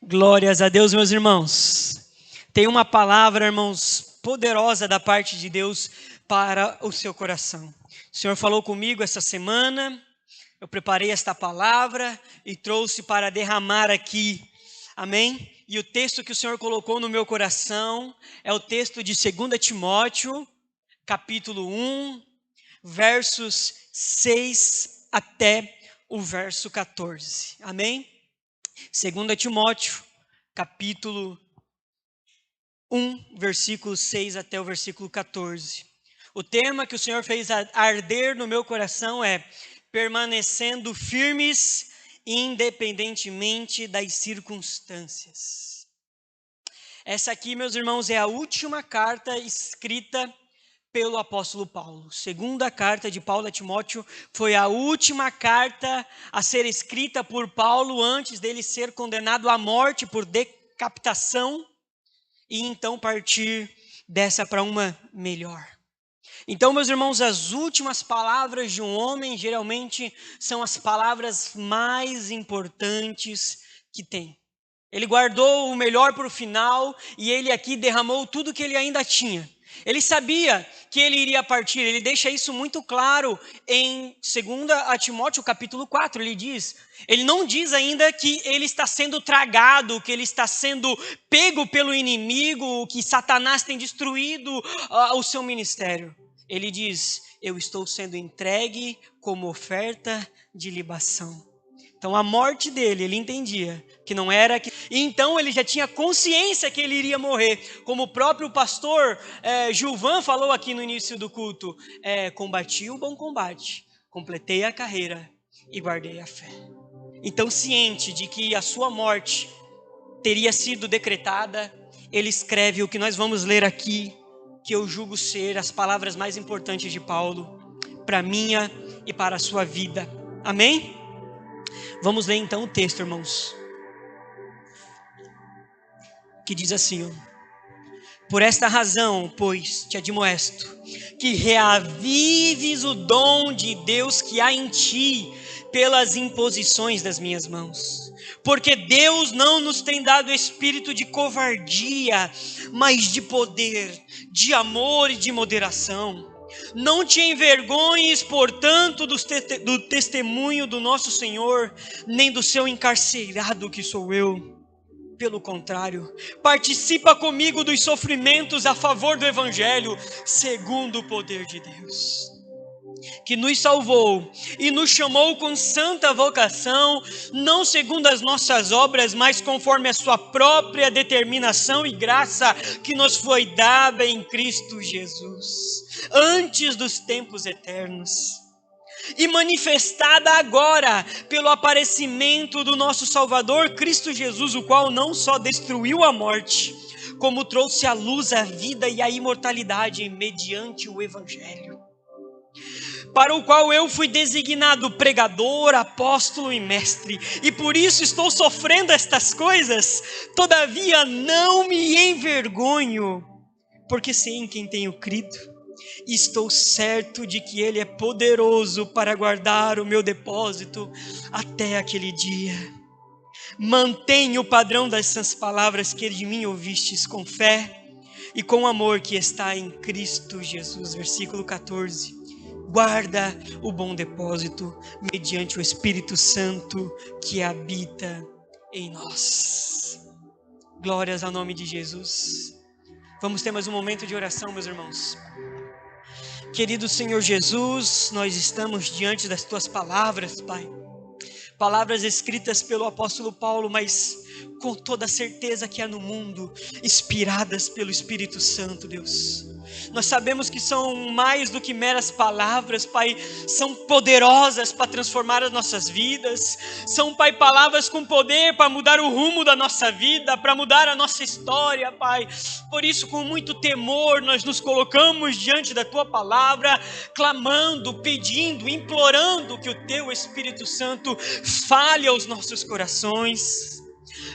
Glórias a Deus, meus irmãos. Tem uma palavra, irmãos, poderosa da parte de Deus para o seu coração. O Senhor falou comigo essa semana, eu preparei esta palavra e trouxe para derramar aqui. Amém? E o texto que o Senhor colocou no meu coração é o texto de 2 Timóteo, capítulo 1, versos 6 até o verso 14. Amém? 2 Timóteo, capítulo 1, versículo 6 até o versículo 14. O tema que o Senhor fez arder no meu coração é permanecendo firmes independentemente das circunstâncias. Essa aqui, meus irmãos, é a última carta escrita pelo apóstolo Paulo. Segunda carta de Paulo a Timóteo foi a última carta a ser escrita por Paulo antes dele ser condenado à morte por decapitação e então partir dessa para uma melhor. Então, meus irmãos, as últimas palavras de um homem geralmente são as palavras mais importantes que tem. Ele guardou o melhor para o final e ele aqui derramou tudo que ele ainda tinha. Ele sabia que ele iria partir, ele deixa isso muito claro em 2 Timóteo capítulo 4, ele não diz ainda que ele está sendo tragado, que ele está sendo pego pelo inimigo, que Satanás tem destruído o seu ministério. Ele diz, eu estou sendo entregue como oferta de libação. Então a morte dele, ele entendia que não era... Então ele já tinha consciência que ele iria morrer. Como o próprio pastor Gilvan falou aqui no início do culto. Combati o bom combate, completei a carreira e guardei a fé. Então ciente de que a sua morte teria sido decretada, ele escreve o que nós vamos ler aqui, que eu julgo ser as palavras mais importantes de Paulo, para minha e para a sua vida. Amém? Vamos ler então o texto, irmãos, que diz assim: por esta razão, pois, te admoesto, que reavives o dom de Deus que há em ti, pelas imposições das minhas mãos. Porque Deus não nos tem dado espírito de covardia, mas de poder, de amor e de moderação. Não te envergonhes, portanto, do testemunho do nosso Senhor, nem do seu encarcerado que sou eu. Pelo contrário, participa comigo dos sofrimentos a favor do Evangelho, segundo o poder de Deus, que nos salvou e nos chamou com santa vocação, não segundo as nossas obras, mas conforme a sua própria determinação e graça que nos foi dada em Cristo Jesus, antes dos tempos eternos, e manifestada agora pelo aparecimento do nosso Salvador Cristo Jesus, o qual não só destruiu a morte, como trouxe à luz a vida e a imortalidade mediante o Evangelho, para o qual eu fui designado pregador, apóstolo e mestre, e por isso estou sofrendo estas coisas. Todavia não me envergonho, porque sei em quem tenho crido. Estou certo de que Ele é poderoso para guardar o meu depósito até aquele dia. Mantenha o padrão dessas palavras que de mim ouvistes com fé e com amor que está em Cristo Jesus. Versículo 14. Guarda o bom depósito mediante o Espírito Santo que habita em nós. Glórias ao nome de Jesus. Vamos ter mais um momento de oração, meus irmãos. Querido Senhor Jesus, nós estamos diante das Tuas palavras, Pai. Palavras escritas pelo apóstolo Paulo, mas com toda a certeza que há no mundo, inspiradas pelo Espírito Santo, Deus. Nós sabemos que são mais do que meras palavras, Pai, são poderosas para transformar as nossas vidas, são, Pai, palavras com poder para mudar o rumo da nossa vida, para mudar a nossa história, Pai. Por isso, com muito temor, nós nos colocamos diante da Tua palavra, clamando, pedindo, implorando que o Teu Espírito Santo fale aos nossos corações.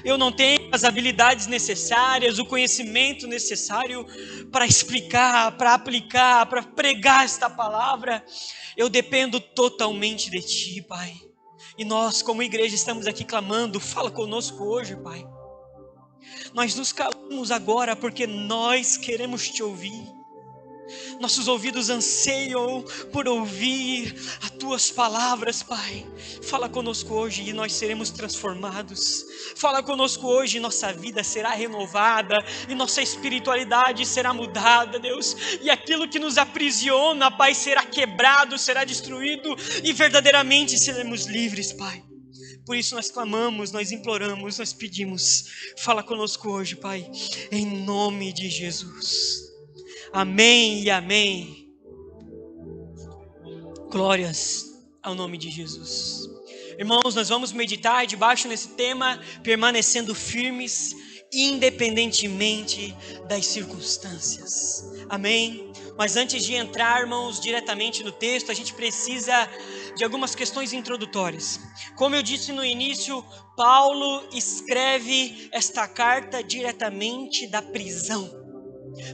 Eu não tenho as habilidades necessárias, o conhecimento necessário para explicar, para aplicar, para pregar esta palavra. Eu dependo totalmente de Ti, Pai. E nós, como igreja, estamos aqui clamando, fala conosco hoje, Pai. Nós nos calamos agora porque nós queremos te ouvir. Nossos ouvidos anseiam por ouvir as tuas palavras, Pai. Fala conosco hoje e nós seremos transformados. Fala conosco hoje e nossa vida será renovada e nossa espiritualidade será mudada, Deus. E aquilo que nos aprisiona, Pai, será quebrado, será destruído e verdadeiramente seremos livres, Pai. Por isso nós clamamos, nós imploramos, nós pedimos. Fala conosco hoje, Pai, em nome de Jesus. Amém e amém. Glórias ao nome de Jesus. Irmãos, nós vamos meditar debaixo nesse tema, permanecendo firmes, independentemente das circunstâncias. Amém? Mas antes de entrar, irmãos, diretamente no texto, a gente precisa de algumas questões introdutórias. Como eu disse no início, Paulo escreve esta carta diretamente da prisão.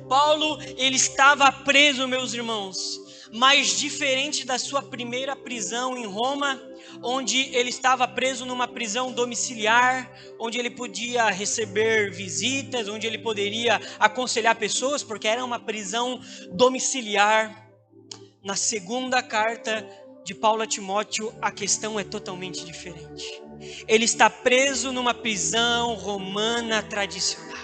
Paulo, ele estava preso, meus irmãos, mas diferente da sua primeira prisão em Roma, onde ele estava preso numa prisão domiciliar, onde ele podia receber visitas, onde ele poderia aconselhar pessoas, porque era uma prisão domiciliar. Na segunda carta de Paulo a Timóteo, a questão é totalmente diferente. Ele está preso numa prisão romana tradicional,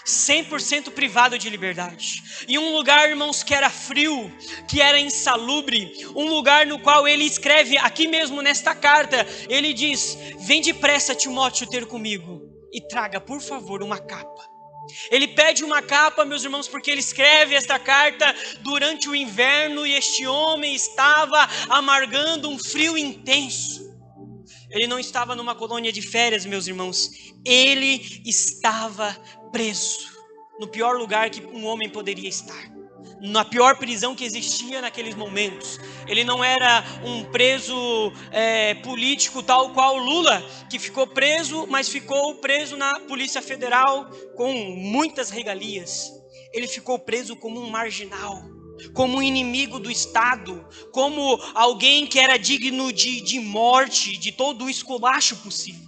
100% privado de liberdade, em um lugar, irmãos, que era frio, que era insalubre, um lugar no qual ele escreve, aqui mesmo nesta carta, ele diz: vem depressa, Timóteo, ter comigo, e traga, por favor, uma capa. Ele pede uma capa, meus irmãos, porque ele escreve esta carta durante o inverno, e este homem estava amargando um frio intenso. Ele não estava numa colônia de férias, meus irmãos, ele estava preso, no pior lugar que um homem poderia estar, na pior prisão que existia naqueles momentos. Ele não era um preso político tal qual Lula, que ficou preso, mas ficou preso na Polícia Federal com muitas regalias. Ele ficou preso como um marginal, como um inimigo do Estado, como alguém que era digno de morte, de todo o esculacho possível.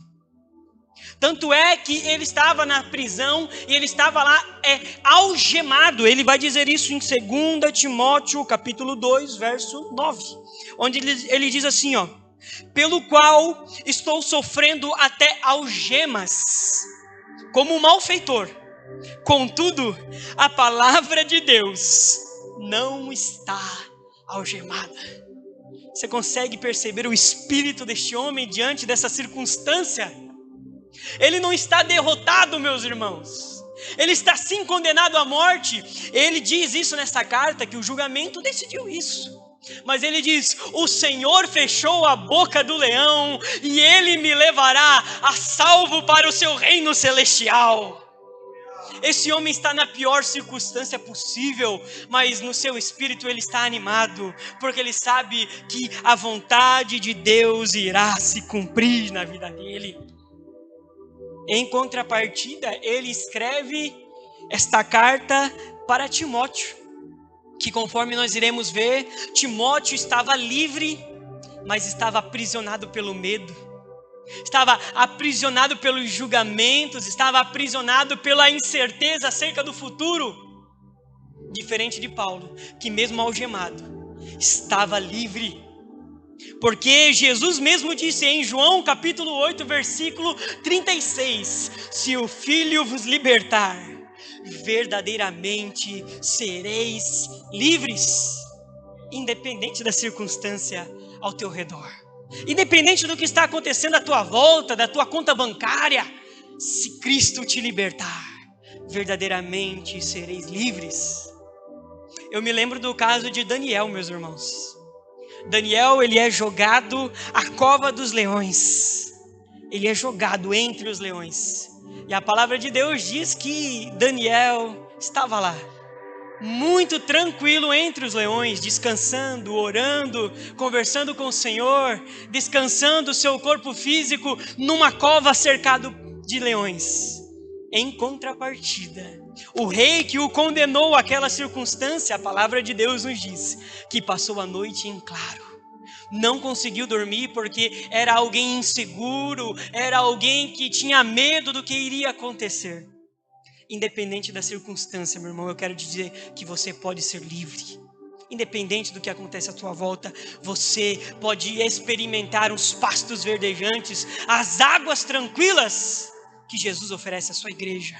Tanto é que ele estava na prisão e ele estava lá algemado. Ele vai dizer isso em 2 Timóteo capítulo 2, verso 9. Onde ele diz assim, ó: pelo qual estou sofrendo até algemas, como um malfeitor. Contudo, a palavra de Deus não está algemada. Você consegue perceber o espírito deste homem diante dessa circunstância? Ele não está derrotado, meus irmãos. Ele está sim condenado à morte. Ele diz isso nessa carta, que o julgamento decidiu isso. Mas ele diz: o Senhor fechou a boca do leão e ele me levará a salvo para o seu reino celestial. Esse homem está na pior circunstância possível, mas no seu espírito ele está animado, porque ele sabe que a vontade de Deus irá se cumprir na vida dele. Em contrapartida, ele escreve esta carta para Timóteo, que conforme nós iremos ver, Timóteo estava livre, mas estava aprisionado pelo medo, estava aprisionado pelos julgamentos, estava aprisionado pela incerteza acerca do futuro, diferente de Paulo, que mesmo algemado, estava livre. Porque Jesus mesmo disse em João capítulo 8, versículo 36, se o Filho vos libertar, verdadeiramente sereis livres, independente da circunstância ao teu redor, independente do que está acontecendo à tua volta, da tua conta bancária. Se Cristo te libertar, verdadeiramente sereis livres. Eu me lembro do caso de Daniel, meus irmãos. Daniel, ele é jogado à cova dos leões. Ele é jogado entre os leões. E a palavra de Deus diz que Daniel estava lá, muito tranquilo entre os leões, descansando, orando, conversando com o Senhor, descansando o seu corpo físico numa cova cercado de leões. Em contrapartida, o rei que o condenou àquela circunstância, a palavra de Deus nos diz que passou a noite em claro. Não conseguiu dormir porque era alguém inseguro, era alguém que tinha medo do que iria acontecer. Independente da circunstância, meu irmão, eu quero dizer que você pode ser livre. Independente do que acontece à tua volta, você pode experimentar os pastos verdejantes, as águas tranquilas que Jesus oferece à sua igreja.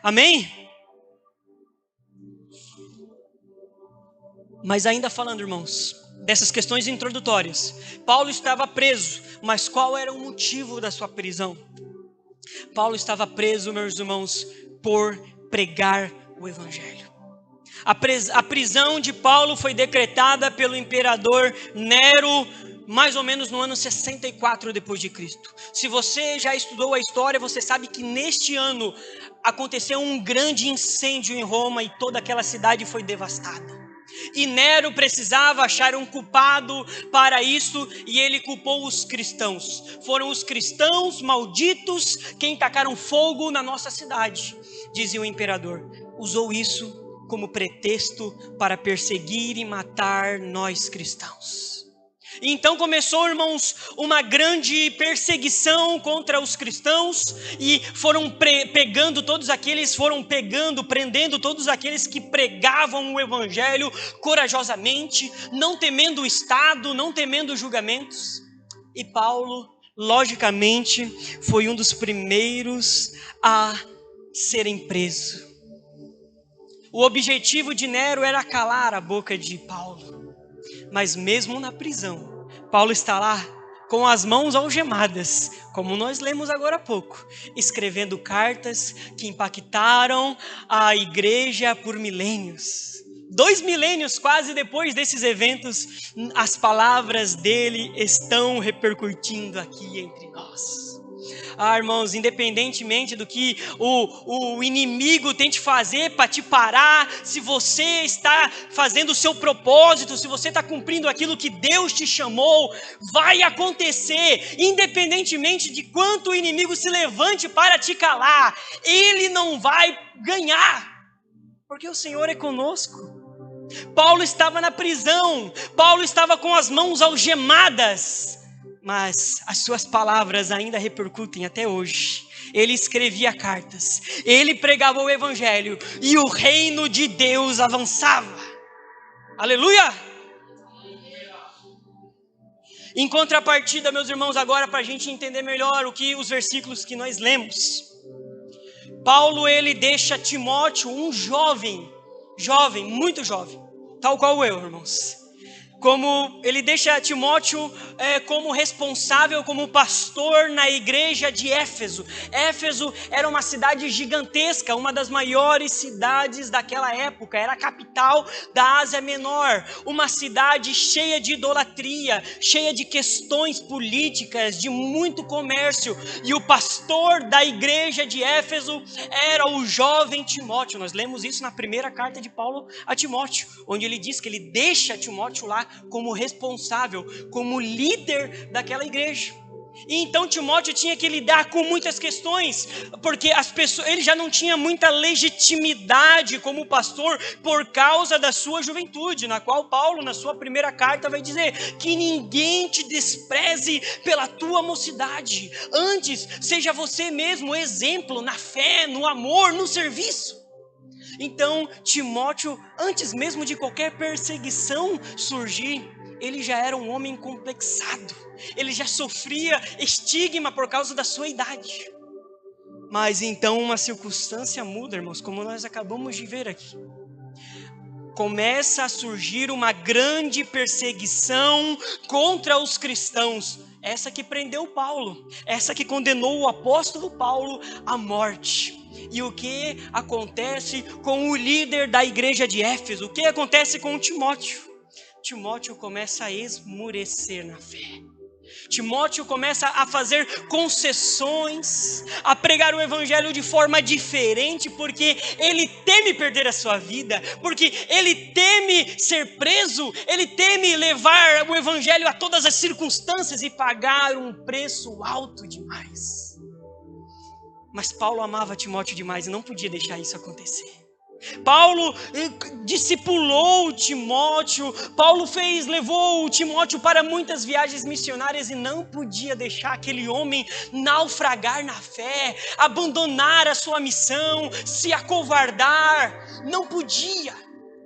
Amém? Mas ainda falando, irmãos, dessas questões introdutórias, Paulo estava preso, mas qual era o motivo da sua prisão? Paulo estava preso, meus irmãos, por pregar o evangelho. A prisão de Paulo foi decretada pelo imperador Nero, mais ou menos no ano 64 depois de Cristo. Se você já estudou a história, você sabe que neste ano aconteceu um grande incêndio em Roma e toda aquela cidade foi devastada. E Nero precisava achar um culpado para isso, e ele culpou os cristãos. Foram os cristãos malditos quem tacaram fogo na nossa cidade, dizia o imperador. Usou isso como pretexto para perseguir e matar nós cristãos. Então começou, irmãos, uma grande perseguição contra os cristãos, e prendendo todos aqueles que pregavam o evangelho corajosamente, não temendo o Estado, não temendo julgamentos. E Paulo, logicamente, foi um dos primeiros a serem preso. O objetivo de Nero era calar a boca de Paulo. Mas mesmo na prisão, Paulo está lá com as mãos algemadas, como nós lemos agora há pouco, escrevendo cartas que impactaram a igreja por milênios. 2 milênios quase depois desses eventos, as palavras dele estão repercutindo aqui entre nós. Irmãos, independentemente do que o inimigo tente fazer para te parar, se você está fazendo o seu propósito, se você está cumprindo aquilo que Deus te chamou, vai acontecer, independentemente de quanto o inimigo se levante para te calar, ele não vai ganhar, porque o Senhor é conosco. Paulo estava na prisão, Paulo estava com as mãos algemadas, mas as suas palavras ainda repercutem até hoje. Ele escrevia cartas, ele pregava o evangelho, e o reino de Deus avançava. Aleluia! Em contrapartida, meus irmãos, agora para a gente entender melhor os versículos que nós lemos, Paulo, ele deixa Timóteo, um jovem, muito jovem, tal qual eu, irmãos. Como ele deixa Timóteo como responsável, como pastor na igreja de Éfeso. Éfeso era uma cidade gigantesca, uma das maiores cidades daquela época, era a capital da Ásia Menor, uma cidade cheia de idolatria, cheia de questões políticas, de muito comércio, e o pastor da igreja de Éfeso era o jovem Timóteo. Nós lemos isso na primeira carta de Paulo a Timóteo, onde ele diz que ele deixa Timóteo lá como responsável, como líder daquela igreja. E então Timóteo tinha que lidar com muitas questões, porque ele já não tinha muita legitimidade como pastor por causa da sua juventude, na qual Paulo, na sua primeira carta, vai dizer que ninguém te despreze pela tua mocidade, antes seja você mesmo exemplo na fé, no amor, no serviço. Então Timóteo, antes mesmo de qualquer perseguição surgir, ele já era um homem complexado, ele já sofria estigma por causa da sua idade. Mas então uma circunstância muda, irmãos, como nós acabamos de ver aqui. Começa a surgir uma grande perseguição contra os cristãos, essa que prendeu Paulo, essa que condenou o apóstolo Paulo à morte. E o que acontece com o líder da igreja de Éfeso? O que acontece com Timóteo? Timóteo começa a esmurecer na fé. Timóteo começa a fazer concessões, a pregar o evangelho de forma diferente, porque ele teme perder a sua vida, porque ele teme ser preso, ele teme levar o evangelho a todas as circunstâncias e pagar um preço alto demais. Mas Paulo amava Timóteo demais e não podia deixar isso acontecer. Paulo discipulou Timóteo, Paulo levou o Timóteo para muitas viagens missionárias e não podia deixar aquele homem naufragar na fé, abandonar a sua missão, se acovardar, não podia.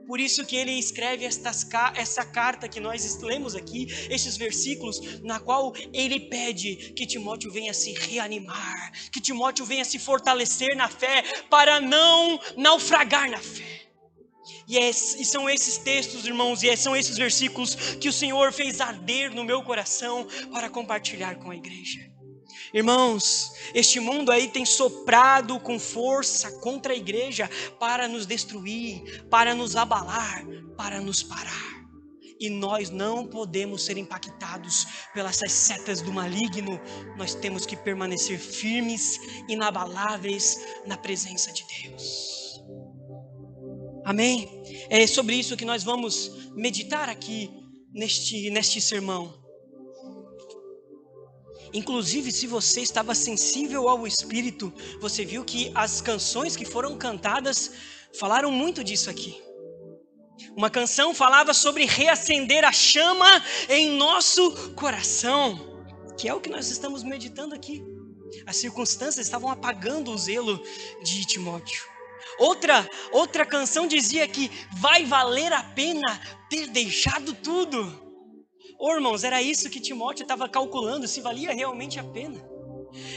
Por isso que ele escreve essa carta que nós lemos aqui, esses versículos, na qual ele pede que Timóteo venha se reanimar, que Timóteo venha se fortalecer na fé, para não naufragar na fé. E são esses textos, irmãos, e são esses versículos que o Senhor fez arder no meu coração para compartilhar com a igreja. Irmãos, este mundo aí tem soprado com força contra a igreja para nos destruir, para nos abalar, para nos parar. E nós não podemos ser impactados pelas setas do maligno. Nós temos que permanecer firmes, inabaláveis na presença de Deus. Amém? É sobre isso que nós vamos meditar aqui neste sermão. Inclusive, se você estava sensível ao Espírito, você viu que as canções que foram cantadas falaram muito disso aqui. Uma canção falava sobre reacender a chama em nosso coração, que é o que nós estamos meditando aqui. As circunstâncias estavam apagando o zelo de Timóteo. Outra canção dizia que vai valer a pena ter deixado tudo. Irmãos, era isso que Timóteo estava calculando, se valia realmente a pena.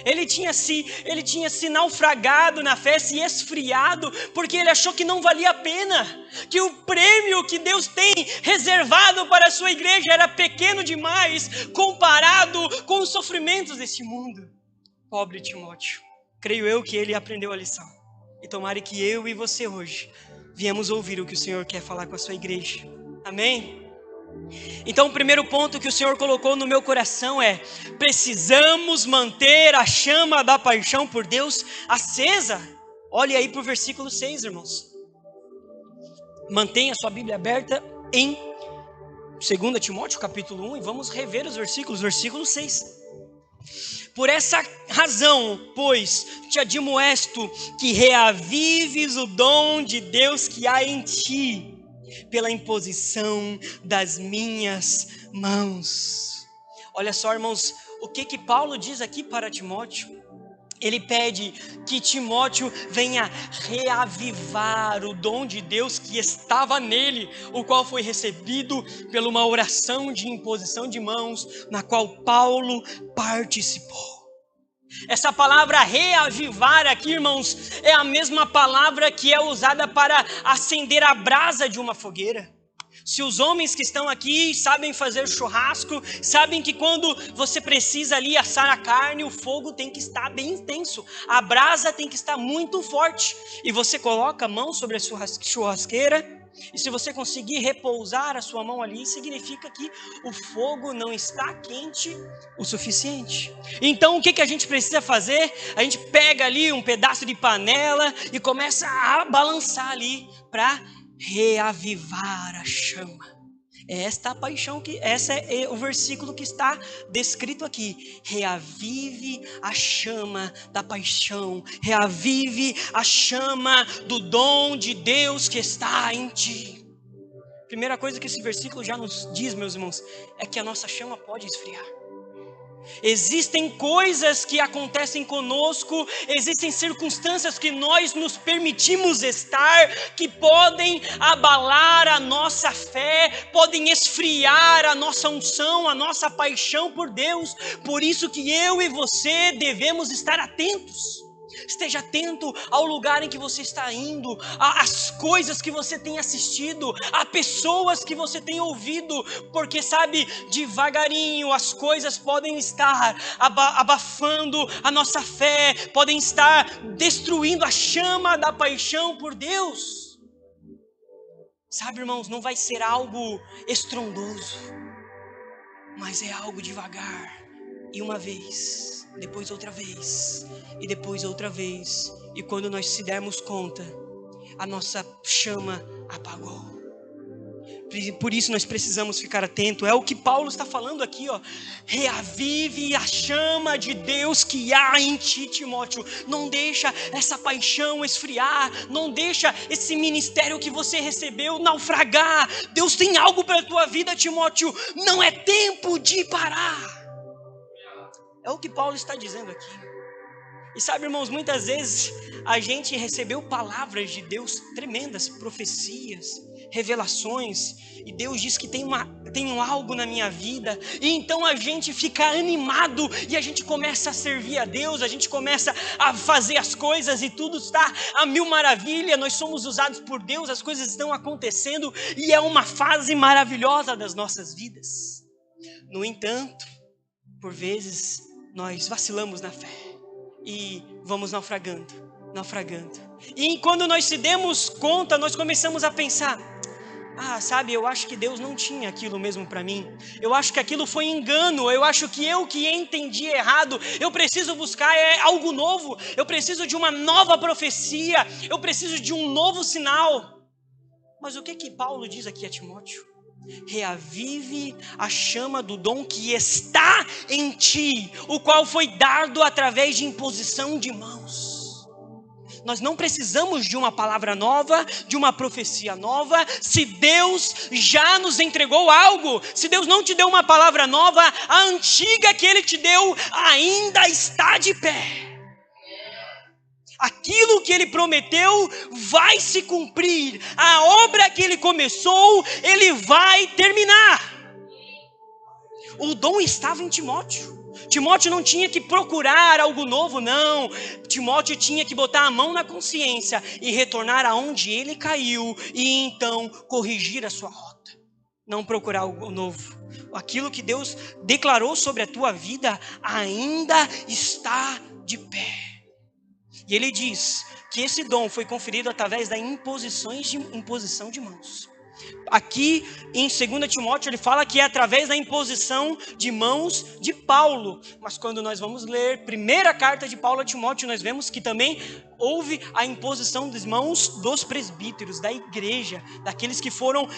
Ele tinha se naufragado na fé, se esfriado, porque ele achou que não valia a pena, que o prêmio que Deus tem reservado para a sua igreja era pequeno demais, comparado com os sofrimentos deste mundo. Pobre Timóteo, creio eu que ele aprendeu a lição. E tomara que eu e você hoje viemos ouvir o que o Senhor quer falar com a sua igreja. Amém? Então o primeiro ponto que o Senhor colocou no meu coração é: precisamos manter a chama da paixão por Deus acesa. Olhe aí para o versículo 6, irmãos. Mantenha sua Bíblia aberta em 2 Timóteo capítulo 1 e vamos rever os versículos. Versículo 6. Por essa razão, pois, te admoesto que reavives o dom de Deus que há em ti, pela imposição das minhas mãos. Olha só, irmãos, o que Paulo diz aqui para Timóteo? Ele pede que Timóteo venha reavivar o dom de Deus que estava nele, o qual foi recebido por uma oração de imposição de mãos, na qual Paulo participou. Essa palavra reavivar aqui, irmãos, é a mesma palavra que é usada para acender a brasa de uma fogueira. Se os homens que estão aqui sabem fazer churrasco, sabem que quando você precisa ali assar a carne, o fogo tem que estar bem intenso, a brasa tem que estar muito forte. E você coloca a mão sobre a churrasqueira, e se você conseguir repousar a sua mão ali, significa que o fogo não está quente o suficiente. Então o que a gente precisa fazer? A gente pega ali um pedaço de panela e começa a balançar ali para reavivar a chama. Esta paixão esse é o versículo que está descrito aqui. Reavive a chama da paixão, reavive a chama do dom de Deus que está em ti. Primeira coisa que esse versículo já nos diz, meus irmãos, é que a nossa chama pode esfriar. Existem coisas que acontecem conosco, existem circunstâncias que nós nos permitimos estar, que podem abalar a nossa fé, podem esfriar a nossa unção, a nossa paixão por Deus. Por isso que eu e você devemos estar atentos. Esteja atento ao lugar em que você está indo, às coisas que você tem assistido, a pessoas que você tem ouvido, porque sabe, devagarinho as coisas podem estar abafando a nossa fé, podem estar destruindo a chama da paixão por Deus. Sabe, irmãos, não vai ser algo estrondoso, mas é algo devagar, e uma vez, depois outra vez, e depois outra vez, e quando nós se dermos conta, a nossa chama apagou. Por isso nós precisamos ficar atentos. É o que Paulo está falando aqui, ó. Reavive a chama de Deus que há em ti, Timóteo. Não deixa essa paixão esfriar. Não deixa esse ministério que você recebeu naufragar. Deus tem algo para a tua vida, Timóteo. Não é tempo de parar. É o que Paulo está dizendo aqui. E sabe, irmãos, muitas vezes a gente recebeu palavras de Deus tremendas, profecias, revelações, e Deus diz que tem algo na minha vida, e então a gente fica animado, e a gente começa a servir a Deus, a gente começa a fazer as coisas, e tudo está a mil maravilha, nós somos usados por Deus, as coisas estão acontecendo, e é uma fase maravilhosa das nossas vidas. No entanto, por vezes, nós vacilamos na fé, e vamos naufragando. E quando nós se demos conta, nós começamos a pensar: sabe, eu acho que Deus não tinha aquilo mesmo para mim. Eu acho que aquilo foi engano. Eu acho que eu que entendi errado. Eu preciso buscar algo novo. Eu preciso de uma nova profecia. Eu preciso de um novo sinal. Mas o que Paulo diz aqui a Timóteo? Reavive a chama do dom que está em ti, o qual foi dado através de imposição de mãos. Nós não precisamos de uma palavra nova, de uma profecia nova, se Deus já nos entregou algo. Se Deus não te deu uma palavra nova, a antiga que Ele te deu ainda está de pé. Aquilo que Ele prometeu vai se cumprir. A obra que Ele começou, Ele vai terminar. O dom estava em Timóteo. Timóteo não tinha que procurar algo novo, não. Timóteo tinha que botar a mão na consciência e retornar aonde ele caiu e então corrigir a sua rota. Não procurar algo novo. Aquilo que Deus declarou sobre a tua vida ainda está de pé. E ele diz que esse dom foi conferido através da imposição de mãos. Aqui em 2 Timóteo ele fala que é através da imposição de mãos de Paulo. Mas quando nós vamos ler primeira carta de Paulo a Timóteo, nós vemos que também houve a imposição das mãos dos presbíteros, da igreja, daqueles que foram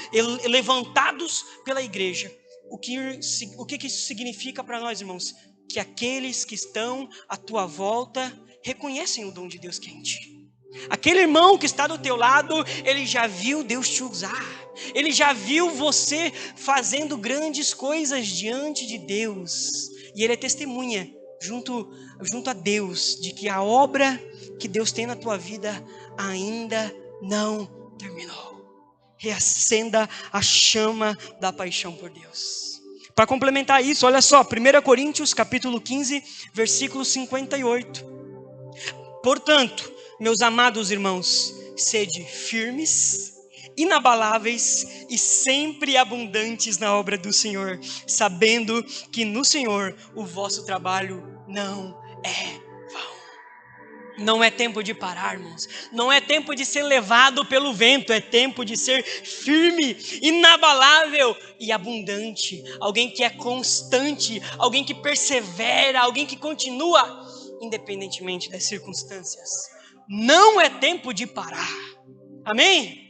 levantados pela igreja. O que isso significa para nós, irmãos? Que aqueles que estão à tua volta reconhecem o dom de Deus que é em ti. Aquele irmão que está do teu lado, ele já viu Deus te usar. Ele já viu você fazendo grandes coisas diante de Deus. E ele é testemunha junto a Deus de que a obra que Deus tem na tua vida ainda não terminou. Reacenda a chama da paixão por Deus. Para complementar isso, olha só, 1 Coríntios capítulo 15, versículo 58. Portanto, meus amados irmãos, sede firmes, inabaláveis e sempre abundantes na obra do Senhor, sabendo que no Senhor o vosso trabalho não é vão. Não é tempo de parar, irmãos. Não é tempo de ser levado pelo vento. É tempo de ser firme, inabalável e abundante. Alguém que é constante, alguém que persevera, alguém que continua independentemente das circunstâncias. Não é tempo de parar. Amém?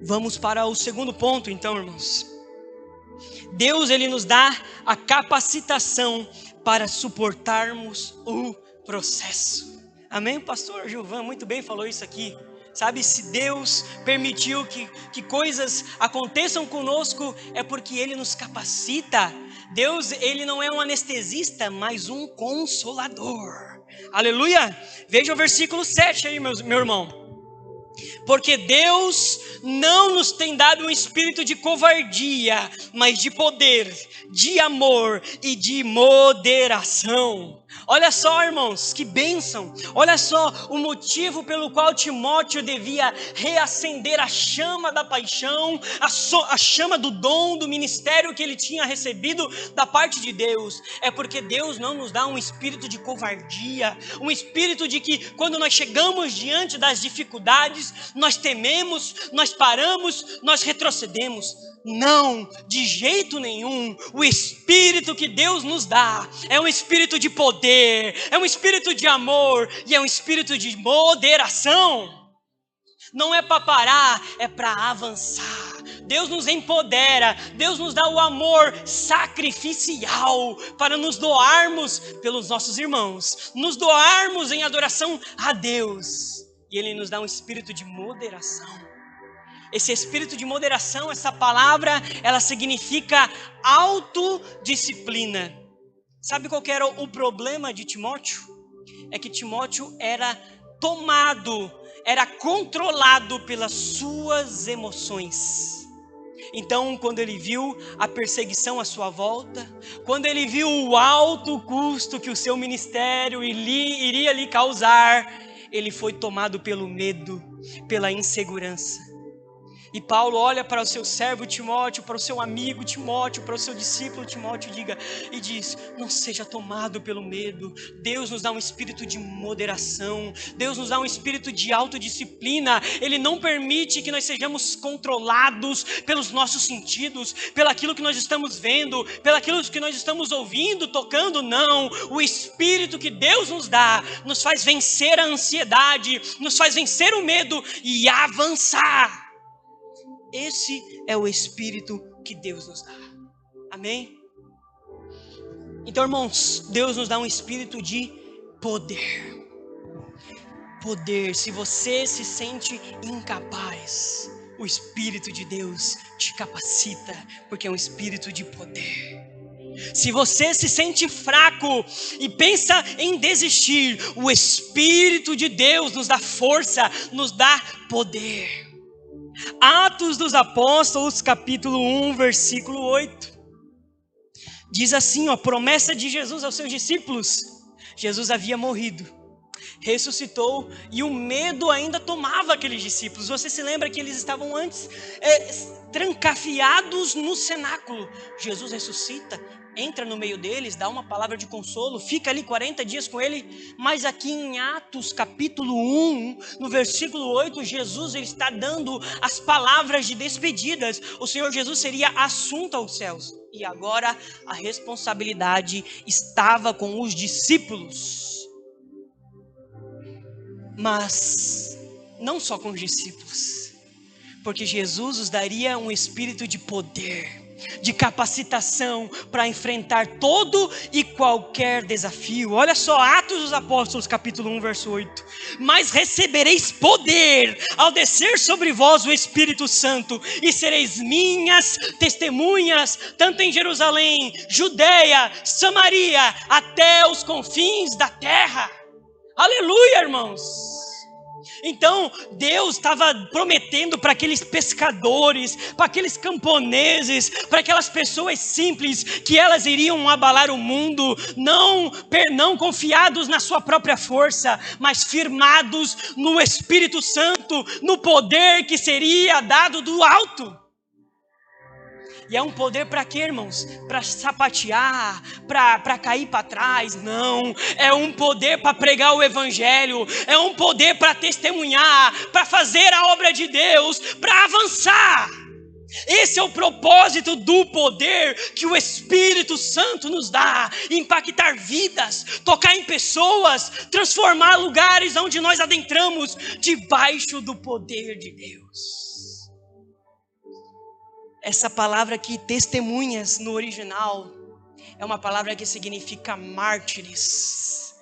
Vamos para o segundo ponto, então, irmãos. Deus, Ele nos dá a capacitação para suportarmos o processo. Amém? Pastor Gilvan muito bem falou isso aqui. Sabe, se Deus permitiu que coisas aconteçam conosco, é porque Ele nos capacita. Deus, Ele não é um anestesista, mas um consolador. Aleluia! Veja o versículo 7 aí, meu irmão. Porque Deus não nos tem dado um espírito de covardia, mas de poder, de amor e de moderação. Olha só, irmãos, que bênção. Olha só o motivo pelo qual Timóteo devia reacender a chama da paixão, a chama do dom, do ministério que ele tinha recebido da parte de Deus. É porque Deus não nos dá um espírito de covardia, um espírito de que quando nós chegamos diante das dificuldades, nós tememos, nós paramos, nós retrocedemos. Não, de jeito nenhum. O espírito que Deus nos dá é um espírito de poder, é um espírito de amor e é um espírito de moderação. Não é para parar, é para avançar. Deus nos empodera, Deus nos dá o amor sacrificial para nos doarmos pelos nossos irmãos, nos doarmos em adoração a Deus. E Ele nos dá um espírito de moderação. Esse espírito de moderação, essa palavra, ela significa autodisciplina. Sabe qual que era o problema de Timóteo? É que Timóteo era tomado, era controlado pelas suas emoções. Então, quando ele viu a perseguição à sua volta, quando ele viu o alto custo que o seu ministério iria lhe causar, ele foi tomado pelo medo, pela insegurança. E Paulo olha para o seu servo Timóteo, para o seu amigo Timóteo, para o seu discípulo Timóteo e diz: não seja tomado pelo medo. Deus nos dá um espírito de moderação, Deus nos dá um espírito de autodisciplina. Ele não permite que nós sejamos controlados pelos nossos sentidos, pelaquilo que nós estamos vendo, pelaquilo que nós estamos ouvindo, tocando. Não, o espírito que Deus nos dá nos faz vencer a ansiedade, nos faz vencer o medo e avançar. Esse é o espírito que Deus nos dá. Amém? Então, irmãos, Deus nos dá um espírito de poder. Poder. Se você se sente incapaz, o Espírito de Deus te capacita, porque é um espírito de poder. Se você se sente fraco e pensa em desistir, o Espírito de Deus nos dá força, nos dá poder. Atos dos Apóstolos, capítulo 1, versículo 8. Diz assim, promessa de Jesus aos seus discípulos. Jesus havia morrido, ressuscitou e o medo ainda tomava aqueles discípulos. Você se lembra que eles estavam antes trancafiados no cenáculo. Jesus ressuscita, entra no meio deles, dá uma palavra de consolo, fica ali 40 dias com ele. Mas aqui em Atos capítulo 1, no versículo 8, Jesus ele está dando as palavras de despedidas. O Senhor Jesus seria assunto aos céus. E agora a responsabilidade estava com os discípulos. Mas não só com os discípulos, porque Jesus os daria um espírito de poder, de capacitação para enfrentar todo e qualquer desafio. Olha só, Atos dos Apóstolos, capítulo 1, verso 8. Mas recebereis poder ao descer sobre vós o Espírito Santo, e sereis minhas testemunhas, tanto em Jerusalém, Judeia, Samaria, até os confins da terra. Aleluia, irmãos! Então Deus estava prometendo para aqueles pescadores, para aqueles camponeses, para aquelas pessoas simples, que elas iriam abalar o mundo, não confiados na sua própria força, mas firmados no Espírito Santo, no poder que seria dado do alto. E é um poder para quê, irmãos? Para sapatear, para cair para trás? Não. É um poder para pregar o evangelho. É um poder para testemunhar, para fazer a obra de Deus, para avançar. Esse é o propósito do poder que o Espírito Santo nos dá. Impactar vidas, tocar em pessoas, transformar lugares onde nós adentramos debaixo do poder de Deus. Essa palavra aqui, testemunhas, no original, é uma palavra que significa mártires.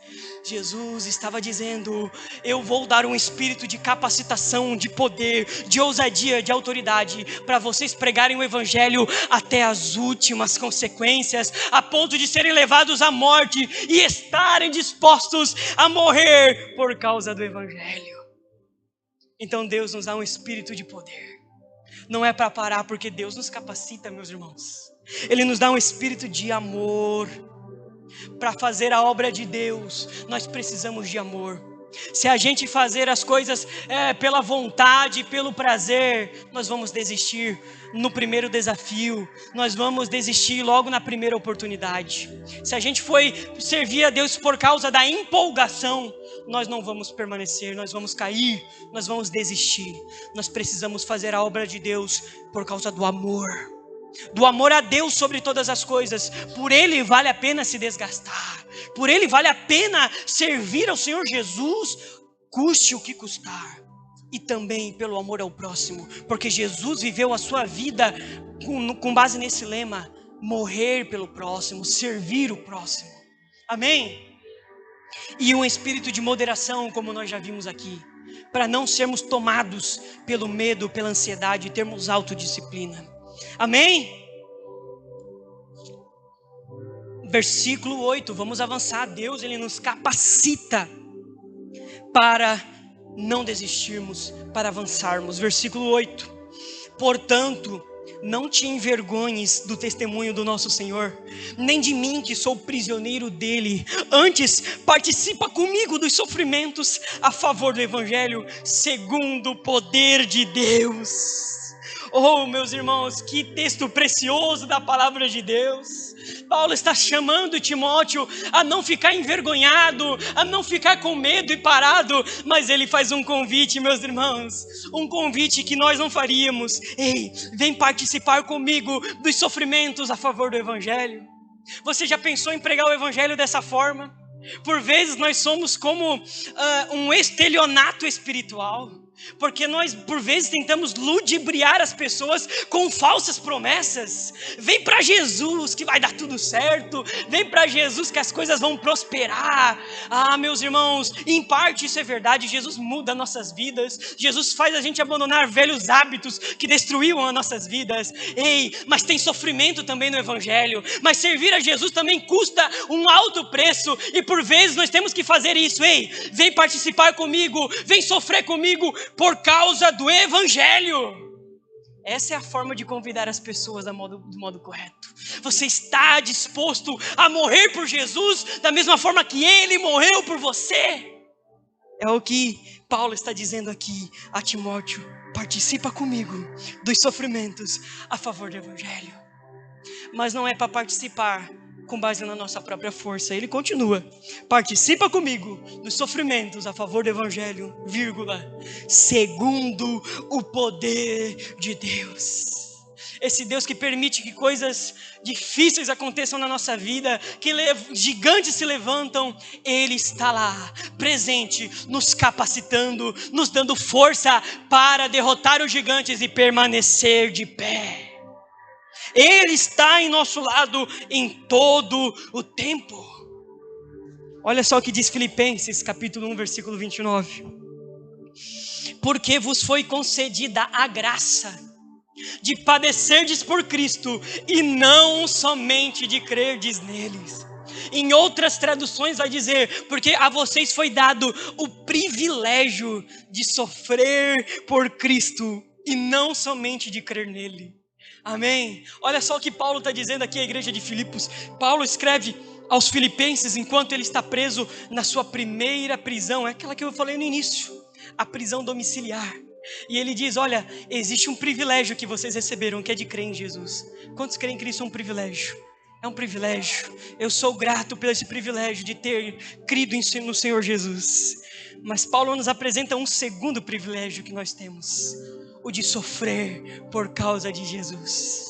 Jesus estava dizendo: eu vou dar um espírito de capacitação, de poder, de ousadia, de autoridade, para vocês pregarem o evangelho até as últimas consequências, a ponto de serem levados à morte e estarem dispostos a morrer por causa do evangelho. Então Deus nos dá um espírito de poder. Não é para parar, porque Deus nos capacita, meus irmãos. Ele nos dá um espírito de amor. Para fazer a obra de Deus, nós precisamos de amor. Se a gente fazer as coisas pela vontade, pelo prazer, nós vamos desistir no primeiro desafio. Nós vamos desistir logo na primeira oportunidade. Se a gente foi servir a Deus por causa da empolgação, nós não vamos permanecer, nós vamos cair, nós vamos desistir. Nós precisamos fazer a obra de Deus por causa do amor. Do amor a Deus sobre todas as coisas. Por Ele vale a pena se desgastar. Por Ele vale a pena servir ao Senhor Jesus, custe o que custar. e também pelo amor ao próximo, porque Jesus viveu a sua vida com base nesse lema: morrer pelo próximo, servir o próximo. Amém? E um espírito de moderação, como nós já vimos aqui, para não sermos tomados pelo medo, pela ansiedade, e termos autodisciplina. Amém? Versículo 8, vamos avançar. Deus, Ele nos capacita para não desistirmos, para avançarmos. Versículo 8: portanto, não te envergonhes do testemunho do nosso Senhor, nem de mim que sou prisioneiro dele. Antes, participa comigo dos sofrimentos a favor do Evangelho, segundo o poder de Deus. Oh, meus irmãos, que texto precioso da palavra de Deus. Paulo está chamando Timóteo a não ficar envergonhado, a não ficar com medo e parado, mas ele faz um convite, meus irmãos, um convite que nós não faríamos. Ei, vem participar comigo dos sofrimentos a favor do Evangelho. Você já pensou em pregar o Evangelho dessa forma? Por vezes nós somos como um estelionato espiritual, porque nós por vezes tentamos ludibriar as pessoas com falsas promessas. Vem para Jesus que vai dar tudo certo, vem para Jesus que as coisas vão prosperar. Ah, meus irmãos, em parte isso é verdade. Jesus muda nossas vidas, Jesus faz a gente abandonar velhos hábitos que destruíam as nossas vidas. Ei, mas tem sofrimento também no Evangelho, mas servir a Jesus também custa um alto preço, e por vezes nós temos que fazer isso. Ei, vem participar comigo, vem sofrer comigo por causa do Evangelho. Essa é a forma de convidar as pessoas do modo correto. Você está disposto a morrer por Jesus da mesma forma que Ele morreu por você? É o que Paulo está dizendo aqui a Timóteo: participa comigo dos sofrimentos a favor do Evangelho. Mas não é para participar com base na nossa própria força. Ele continua: participa comigo dos sofrimentos a favor do Evangelho, vírgula, segundo o poder de Deus. Esse Deus que permite que coisas difíceis aconteçam na nossa vida, que gigantes se levantam, Ele está lá, presente, nos capacitando, nos dando força para derrotar os gigantes e permanecer de pé. Ele está em nosso lado em todo o tempo. Olha só o que diz Filipenses capítulo 1, versículo 29. Porque vos foi concedida a graça de padecerdes por Cristo, e não somente de crerdes neles. Em outras traduções vai dizer: porque a vocês foi dado o privilégio de sofrer por Cristo, e não somente de crer nele. Amém? Olha só o que Paulo está dizendo aqui à igreja de Filipos. Paulo escreve aos filipenses enquanto ele está preso na sua primeira prisão, é aquela que eu falei no início, a prisão domiciliar. E ele diz: olha, existe um privilégio que vocês receberam, que é de crer em Jesus. Quantos creem que isso é um privilégio? É um privilégio. Eu sou grato por esse privilégio de ter crido no Senhor Jesus. Mas Paulo nos apresenta um segundo privilégio que nós temos: o de sofrer por causa de Jesus.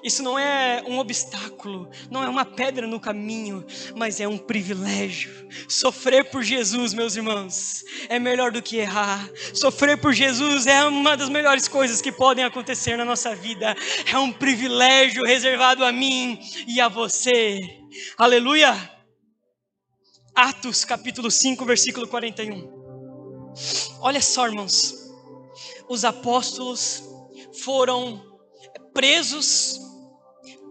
Isso não é um obstáculo, não é uma pedra no caminho, mas é um privilégio. Sofrer por Jesus, meus irmãos, é melhor do que errar. Sofrer por Jesus é uma das melhores coisas que podem acontecer na nossa vida. É um privilégio reservado a mim e a você. Aleluia! Atos capítulo 5, versículo 41. Olha só, irmãos, os apóstolos foram presos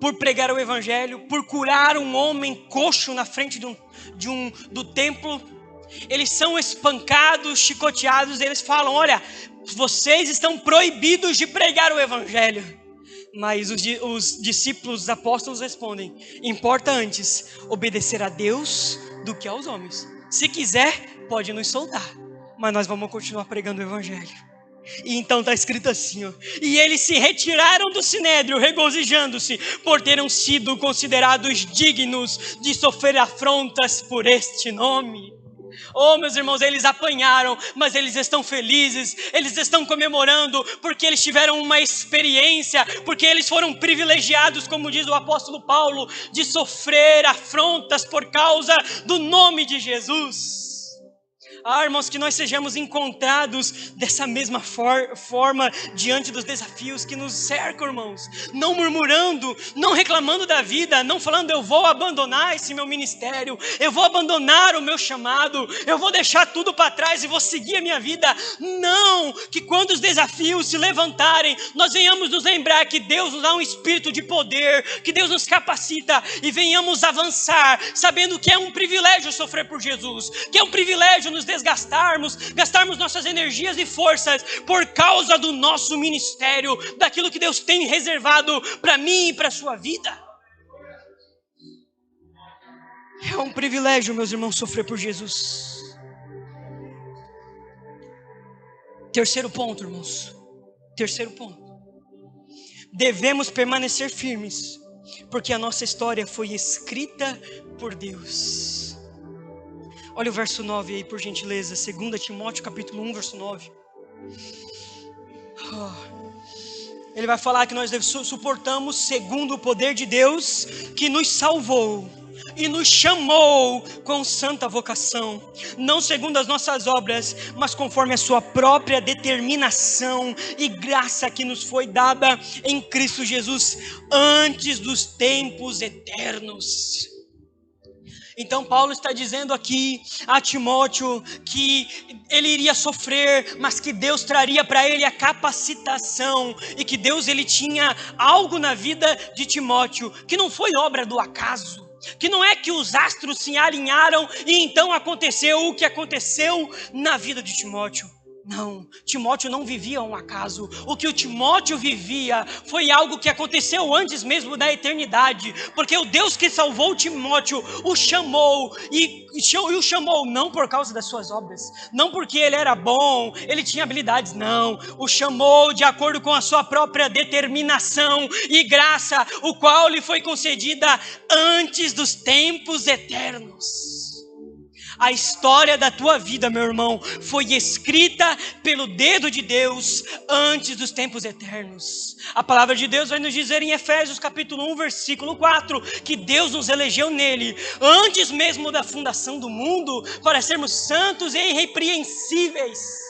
por pregar o Evangelho, por curar um homem coxo na frente do templo. Eles são espancados, chicoteados, eles falam: olha, vocês estão proibidos de pregar o Evangelho. Mas os discípulos, os apóstolos respondem: importa antes obedecer a Deus do que aos homens. Se quiser, pode nos soltar, mas nós vamos continuar pregando o Evangelho. E então está escrito assim, ó: e eles se retiraram do sinédrio, regozijando-se por terem sido considerados dignos de sofrer afrontas por este nome. Oh, meus irmãos, eles apanharam, mas eles estão felizes, eles estão comemorando, porque eles tiveram uma experiência, porque eles foram privilegiados, como diz o apóstolo Paulo, de sofrer afrontas por causa do nome de Jesus. Irmãos, que nós sejamos encontrados dessa mesma forma diante dos desafios que nos cercam, irmãos. Não murmurando, não reclamando da vida, não falando eu vou abandonar esse meu ministério, eu vou abandonar o meu chamado, eu vou deixar tudo para trás e vou seguir a minha vida. Não, que quando os desafios se levantarem, nós venhamos nos lembrar que Deus nos dá um espírito de poder, que Deus nos capacita e venhamos avançar, sabendo que é um privilégio sofrer por Jesus, que é um privilégio nos gastarmos nossas energias e forças por causa do nosso ministério, daquilo que Deus tem reservado para mim e para a sua vida. É um privilégio, meus irmãos, sofrer por Jesus. Terceiro ponto, irmãos. Terceiro ponto. Devemos permanecer firmes, porque a nossa história foi escrita por Deus. Olha o verso 9 aí, por gentileza. 2 Timóteo capítulo 1, verso 9. Ele vai falar que nós suportamos segundo o poder de Deus, que nos salvou e nos chamou com santa vocação, não segundo as nossas obras, mas conforme a sua própria determinação e graça que nos foi dada em Cristo Jesus, antes dos tempos eternos. Então Paulo está dizendo aqui a Timóteo que ele iria sofrer, mas que Deus traria para ele a capacitação, e que Deus ele tinha algo na vida de Timóteo que não foi obra do acaso, que não é que os astros se alinharam e então aconteceu o que aconteceu na vida de Timóteo. Não, Timóteo não vivia um acaso. O que o Timóteo vivia foi algo que aconteceu antes mesmo da eternidade, porque o Deus que salvou Timóteo o chamou, e o chamou não por causa das suas obras, não porque ele era bom, ele tinha habilidades, não. O chamou de acordo com a sua própria determinação e graça, o qual lhe foi concedida antes dos tempos eternos. A história da tua vida, meu irmão, foi escrita pelo dedo de Deus antes dos tempos eternos. A palavra de Deus vai nos dizer em Efésios capítulo 1, versículo 4, que Deus nos elegeu nele, antes mesmo da fundação do mundo, para sermos santos e irrepreensíveis.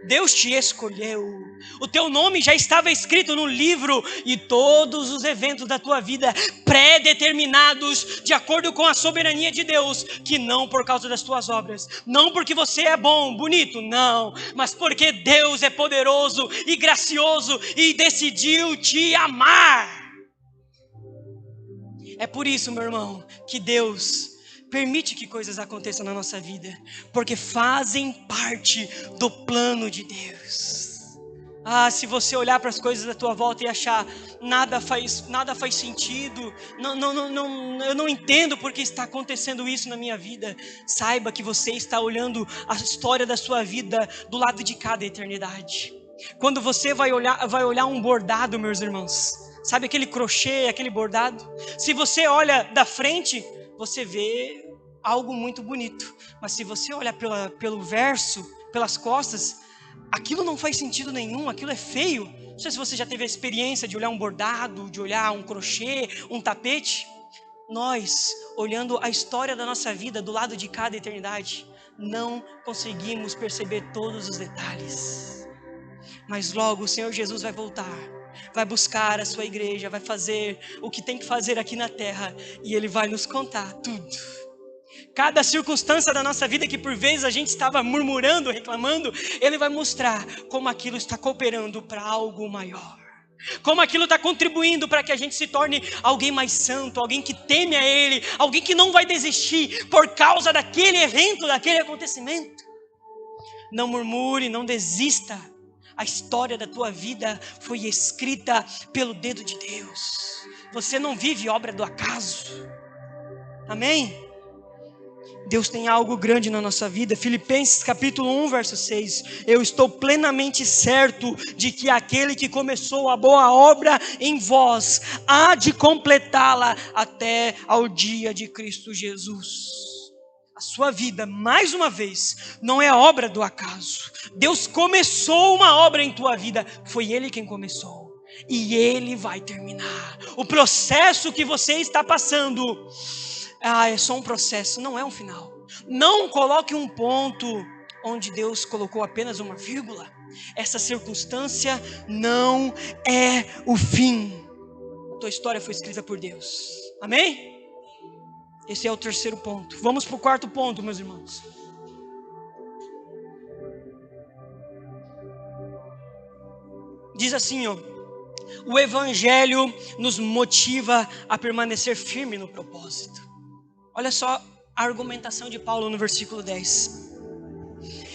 Deus te escolheu, o teu nome já estava escrito no livro, e todos os eventos da tua vida pré-determinados de acordo com a soberania de Deus, que não por causa das tuas obras, não porque você é bom, bonito, não, mas porque Deus é poderoso e gracioso e decidiu te amar. É por isso, meu irmão, que Deus permite que coisas aconteçam na nossa vida, porque fazem parte do plano de Deus. Se você olhar para as coisas da tua volta e achar nada faz sentido, eu não entendo porque está acontecendo isso na minha vida, saiba que você está olhando a história da sua vida do lado de cada eternidade. Quando você vai olhar um bordado, meus irmãos, sabe aquele crochê, aquele bordado? Se você olha da frente, você vê algo muito bonito, mas se você olhar pelo verso, pelas costas, aquilo não faz sentido nenhum, aquilo é feio. Não sei se você já teve a experiência de olhar um bordado, de olhar um crochê, um tapete. Nós, olhando a história da nossa vida do lado de cada eternidade, não conseguimos perceber todos os detalhes. Mas logo o Senhor Jesus vai voltar, vai buscar a sua igreja, vai fazer o que tem que fazer aqui na terra, e Ele vai nos contar tudo. Cada circunstância da nossa vida que por vezes a gente estava murmurando, reclamando, Ele vai mostrar como aquilo está cooperando para algo maior, como aquilo está contribuindo para que a gente se torne alguém mais santo, alguém que teme a Ele, alguém que não vai desistir por causa daquele evento, daquele acontecimento. Não murmure, não desista. A história da tua vida foi escrita pelo dedo de Deus. Você não vive obra do acaso. Amém? Deus tem algo grande na nossa vida. Filipenses capítulo 1, verso 6. Eu estou plenamente certo de que aquele que começou a boa obra em vós há de completá-la até ao dia de Cristo Jesus. A sua vida, mais uma vez, não é obra do acaso. Deus começou uma obra em tua vida. Foi Ele quem começou. E Ele vai terminar. O processo que você está passando é só um processo, não é um final. Não coloque um ponto onde Deus colocou apenas uma vírgula. Essa circunstância não é o fim. Tua história foi escrita por Deus. Amém? Esse é o terceiro ponto. Vamos para o quarto ponto, meus irmãos. Diz assim, o Evangelho nos motiva a permanecer firme no propósito. Olha só a argumentação de Paulo no versículo 10.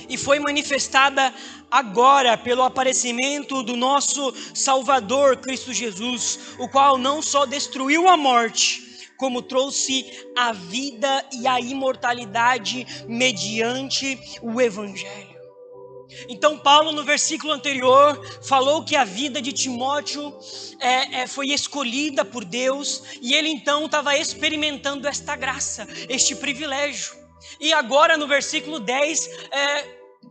E foi manifestada agora pelo aparecimento do nosso Salvador, Cristo Jesus, o qual não só destruiu a morte, como trouxe a vida e a imortalidade mediante o Evangelho. Então Paulo, no versículo anterior, falou que a vida de Timóteo foi escolhida por Deus, e ele então estava experimentando esta graça, este privilégio. E agora no versículo 10,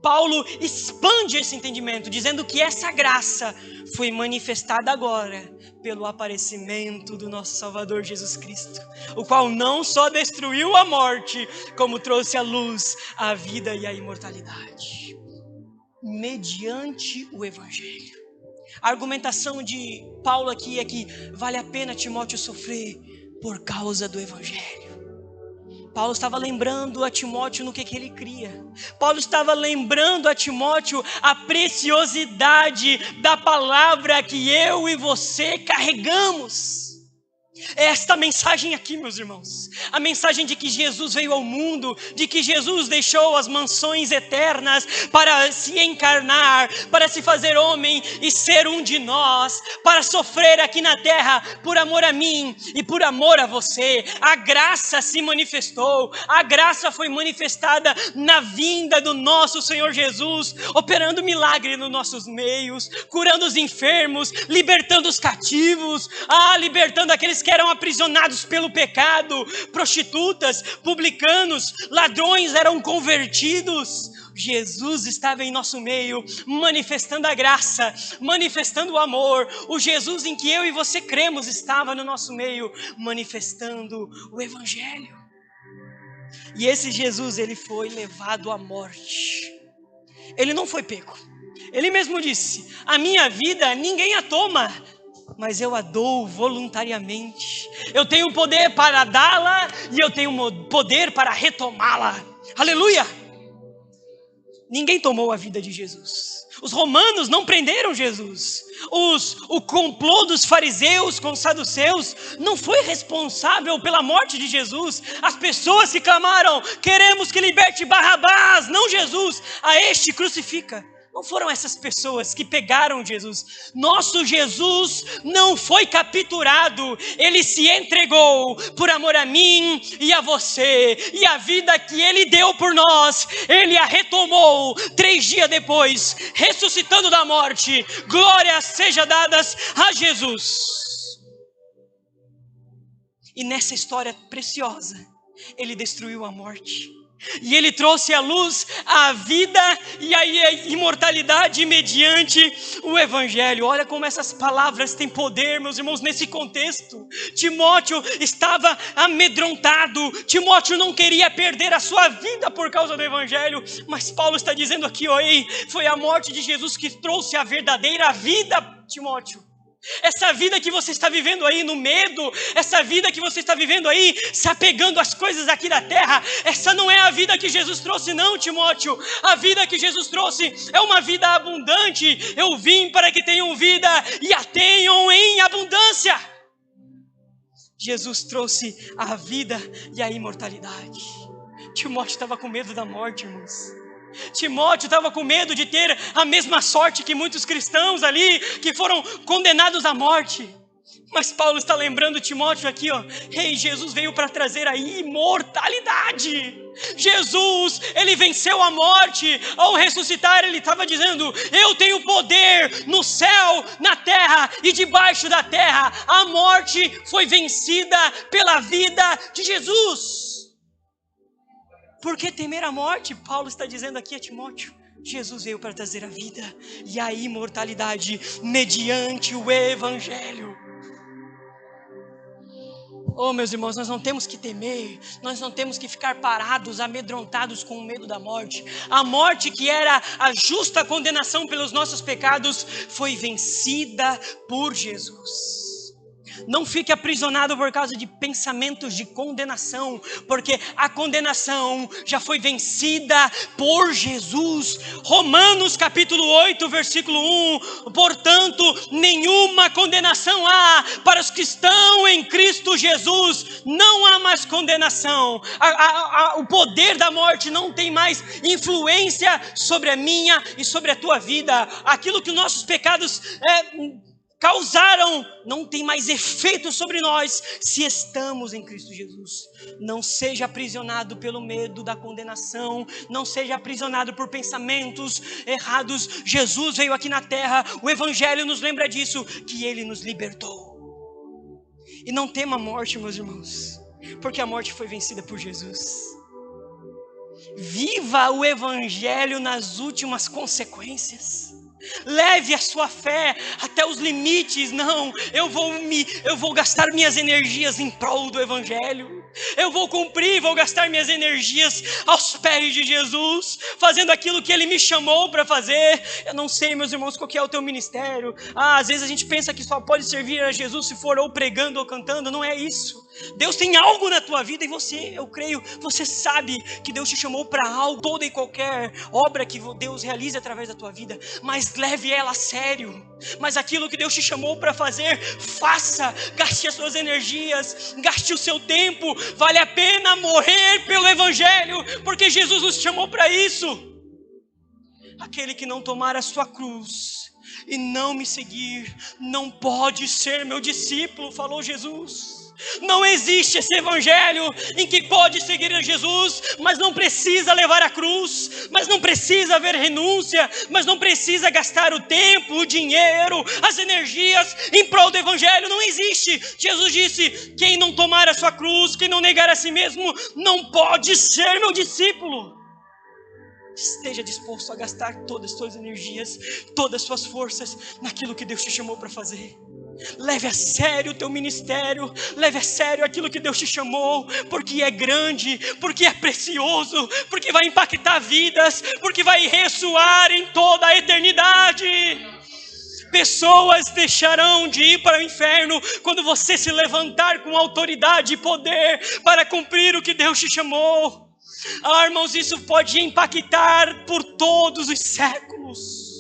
Paulo expande esse entendimento, dizendo que essa graça foi manifestada agora pelo aparecimento do nosso Salvador Jesus Cristo, o qual não só destruiu a morte, como trouxe à luz a vida e a imortalidade, mediante o Evangelho. A argumentação de Paulo aqui é que vale a pena Timóteo sofrer por causa do Evangelho. Paulo estava lembrando a Timóteo no que ele cria. Paulo estava lembrando a Timóteo a preciosidade da palavra que eu e você carregamos. É esta mensagem aqui, meus irmãos. A mensagem de que Jesus veio ao mundo, de que Jesus deixou as mansões eternas para se encarnar, para se fazer homem e ser um de nós, para sofrer aqui na terra por amor a mim e por amor a você. A graça se manifestou, a graça foi manifestada na vinda do nosso Senhor Jesus, operando milagre nos nossos meios, curando os enfermos, libertando os cativos, libertando aqueles que eram aprisionados pelo pecado, prostitutas, publicanos, ladrões eram convertidos. Jesus estava em nosso meio, manifestando a graça, manifestando o amor. O Jesus em que eu e você cremos estava no nosso meio, manifestando o Evangelho. E esse Jesus, ele foi levado à morte. Ele não foi pego. Ele mesmo disse: a minha vida ninguém a toma, mas eu a dou voluntariamente. Eu tenho poder para dá-la e eu tenho poder para retomá-la. Aleluia! Ninguém tomou a vida de Jesus. Os romanos não prenderam Jesus. O complô dos fariseus com os saduceus não foi responsável pela morte de Jesus. As pessoas que clamaram: queremos que liberte Barrabás, não Jesus, a este crucifica. Não foram essas pessoas que pegaram Jesus. Nosso Jesus não foi capturado. Ele se entregou por amor a mim e a você. E a vida que Ele deu por nós, Ele a retomou 3 dias depois, ressuscitando da morte. Glórias sejam dadas a Jesus. E nessa história preciosa, Ele destruiu a morte. E Ele trouxe à luz a vida e a imortalidade mediante o Evangelho. Olha como essas palavras têm poder, meus irmãos, nesse contexto. Timóteo estava amedrontado. Timóteo não queria perder a sua vida por causa do Evangelho. Mas Paulo está dizendo aqui, ei, foi a morte de Jesus que trouxe a verdadeira vida, Timóteo. Essa vida que você está vivendo aí no medo, essa vida que você está vivendo aí se apegando às coisas aqui da terra, essa não é a vida que Jesus trouxe não, Timóteo. A vida que Jesus trouxe é uma vida abundante. Eu vim para que tenham vida e a tenham em abundância. Jesus trouxe a vida e a imortalidade. Timóteo estava com medo da morte, irmãos. Timóteo estava com medo de ter a mesma sorte que muitos cristãos ali, que foram condenados à morte. Mas Paulo está lembrando Timóteo aqui, Jesus veio para trazer a imortalidade. Jesus, Ele venceu a morte. Ao ressuscitar, Ele estava dizendo: eu tenho poder no céu, na terra e debaixo da terra. A morte foi vencida pela vida de Jesus. Por que temer a morte? Paulo está dizendo aqui a Timóteo: Jesus veio para trazer a vida e a imortalidade mediante o Evangelho. Oh, meus irmãos, nós não temos que temer, nós não temos que ficar parados, amedrontados com o medo da morte. A morte, que era a justa condenação pelos nossos pecados, foi vencida por Jesus. Não fique aprisionado por causa de pensamentos de condenação, porque a condenação já foi vencida por Jesus. Romanos capítulo 8, versículo 1. Portanto, nenhuma condenação há para os que estão em Cristo Jesus. Não há mais condenação. O poder da morte não tem mais influência sobre a minha e sobre a tua vida. Aquilo que nossos pecados causaram não tem mais efeito sobre nós se estamos em Cristo Jesus. Não seja aprisionado pelo medo da condenação, não seja aprisionado por pensamentos errados. Jesus veio aqui na terra, o Evangelho nos lembra disso, que Ele nos libertou. E não tema a morte, meus irmãos, porque a morte foi vencida por Jesus. Viva o Evangelho nas últimas consequências. Leve a sua fé até os limites. Não, eu vou gastar minhas energias em prol do Evangelho. Eu vou cumprir, vou gastar minhas energias aos pés de Jesus, fazendo aquilo que Ele me chamou para fazer. Eu não sei, meus irmãos, qual que é o teu ministério. Às vezes a gente pensa que só pode servir a Jesus se for ou pregando ou cantando. Não é isso. Deus tem algo na tua vida e você, eu creio, você sabe que Deus te chamou para algo, toda e qualquer obra que Deus realize através da tua vida, mas leve ela a sério. Mas aquilo que Deus te chamou para fazer, faça, gaste as suas energias, gaste o seu tempo. Vale a pena morrer pelo Evangelho, porque Jesus nos chamou para isso. Aquele que não tomar a sua cruz e não me seguir, não pode ser meu discípulo, falou Jesus. Não existe esse Evangelho em que pode seguir a Jesus, mas não precisa levar a cruz, mas não precisa haver renúncia, mas não precisa gastar o tempo, o dinheiro, as energias em prol do Evangelho. Não existe. Jesus disse: quem não tomar a sua cruz, quem não negar a si mesmo, não pode ser meu discípulo. Esteja disposto a gastar todas as suas energias, todas as suas forças naquilo que Deus te chamou para fazer. Leve a sério o teu ministério, leve a sério aquilo que Deus te chamou, porque é grande, porque é precioso, porque vai impactar vidas, porque vai ressoar em toda a eternidade. Pessoas deixarão de ir para o inferno quando você se levantar com autoridade e poder para cumprir o que Deus te chamou. Ah, irmãos, isso pode impactar por todos os séculos.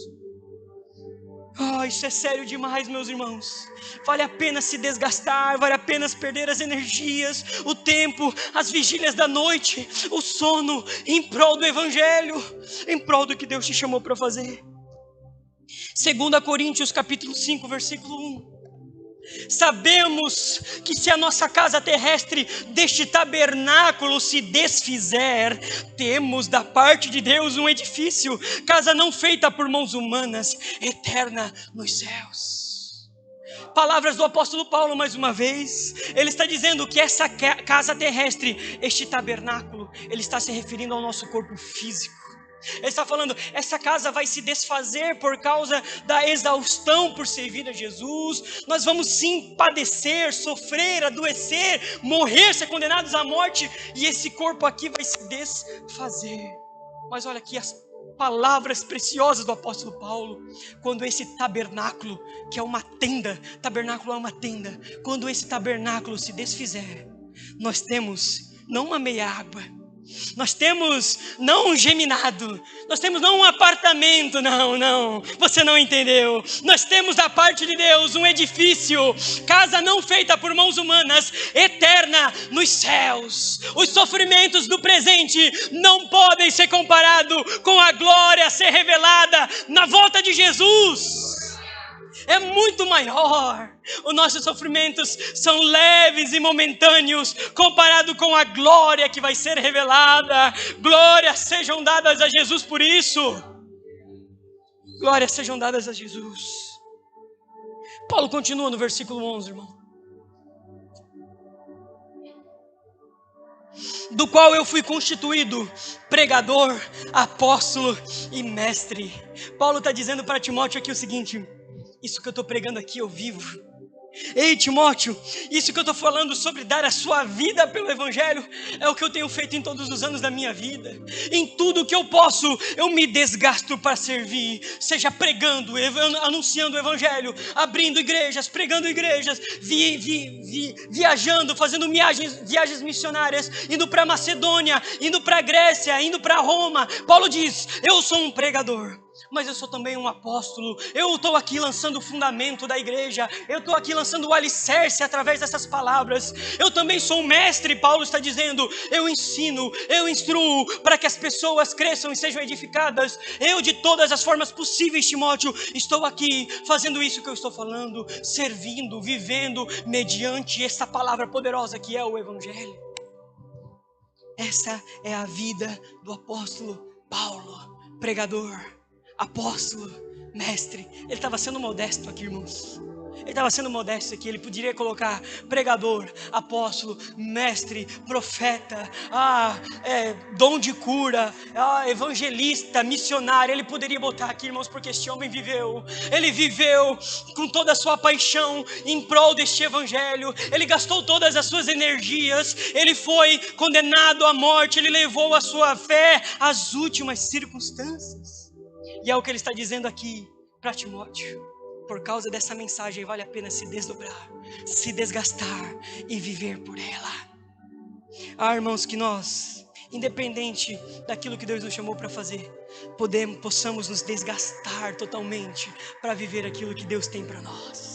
Isso é sério demais, meus irmãos. Vale a pena se desgastar, vale a pena perder as energias, o tempo, as vigílias da noite, o sono, em prol do Evangelho, em prol do que Deus te chamou para fazer. 2 Coríntios capítulo 5, versículo 1. Sabemos que se a nossa casa terrestre deste tabernáculo se desfizer, temos da parte de Deus um edifício, casa não feita por mãos humanas, eterna nos céus. Palavras do apóstolo Paulo mais uma vez. Ele está dizendo que essa casa terrestre, este tabernáculo, ele está se referindo ao nosso corpo físico. Ele está falando, essa casa vai se desfazer por causa da exaustão por servir a Jesus. Nós vamos sim padecer, sofrer, adoecer, morrer, ser condenados à morte. E esse corpo aqui vai se desfazer. Mas olha aqui as palavras preciosas do apóstolo Paulo. Quando esse tabernáculo, que é uma tenda, tabernáculo é uma tenda. Quando esse tabernáculo se desfizer, nós temos não uma meia água, nós temos não um geminado, nós temos não um apartamento, não, você não entendeu. Nós temos da parte de Deus um edifício, casa não feita por mãos humanas, eterna nos céus. Os sofrimentos do presente não podem ser comparados com a glória a ser revelada na volta de Jesus. É muito maior. Os nossos sofrimentos são leves e momentâneos comparado com a glória que vai ser revelada. Glórias sejam dadas a Jesus por isso. Glórias sejam dadas a Jesus. Paulo continua no versículo 11, irmão. Do qual eu fui constituído pregador, apóstolo e mestre. Paulo está dizendo para Timóteo aqui o seguinte: isso que eu estou pregando aqui eu vivo, Ei, Timóteo, isso que eu estou falando sobre dar a sua vida pelo Evangelho é o que eu tenho feito em todos os anos da minha vida. Em tudo que eu posso, eu me desgasto para servir, seja pregando, anunciando o Evangelho, abrindo igrejas, pregando igrejas, viajando, fazendo viagens missionárias, indo para Macedônia, indo para Grécia, indo para Roma. Paulo diz: eu sou um pregador, mas eu sou também um apóstolo. Eu estou aqui lançando o fundamento da igreja, eu estou aqui lançando o alicerce através dessas palavras. Eu também sou um mestre, Paulo está dizendo. Eu ensino, eu instruo para que as pessoas cresçam e sejam edificadas. Eu, de todas as formas possíveis, Timóteo, estou aqui fazendo isso que eu estou falando, servindo, vivendo mediante essa palavra poderosa que é o Evangelho. Essa é a vida do apóstolo Paulo, pregador, apóstolo, mestre. Ele estava sendo modesto aqui, irmãos. Ele estava sendo modesto aqui. Ele poderia colocar pregador, apóstolo, mestre, profeta, dom de cura, evangelista, missionário. Ele poderia botar aqui, irmãos, porque este homem viveu. Ele viveu com toda a sua paixão em prol deste evangelho. Ele gastou todas as suas energias. Ele foi condenado à morte. Ele levou a sua fé às últimas circunstâncias. E é o que ele está dizendo aqui para Timóteo. Por causa dessa mensagem vale a pena se desdobrar, se desgastar e viver por ela. Irmãos, que nós, independente daquilo que Deus nos chamou para fazer, possamos nos desgastar totalmente para viver aquilo que Deus tem para nós.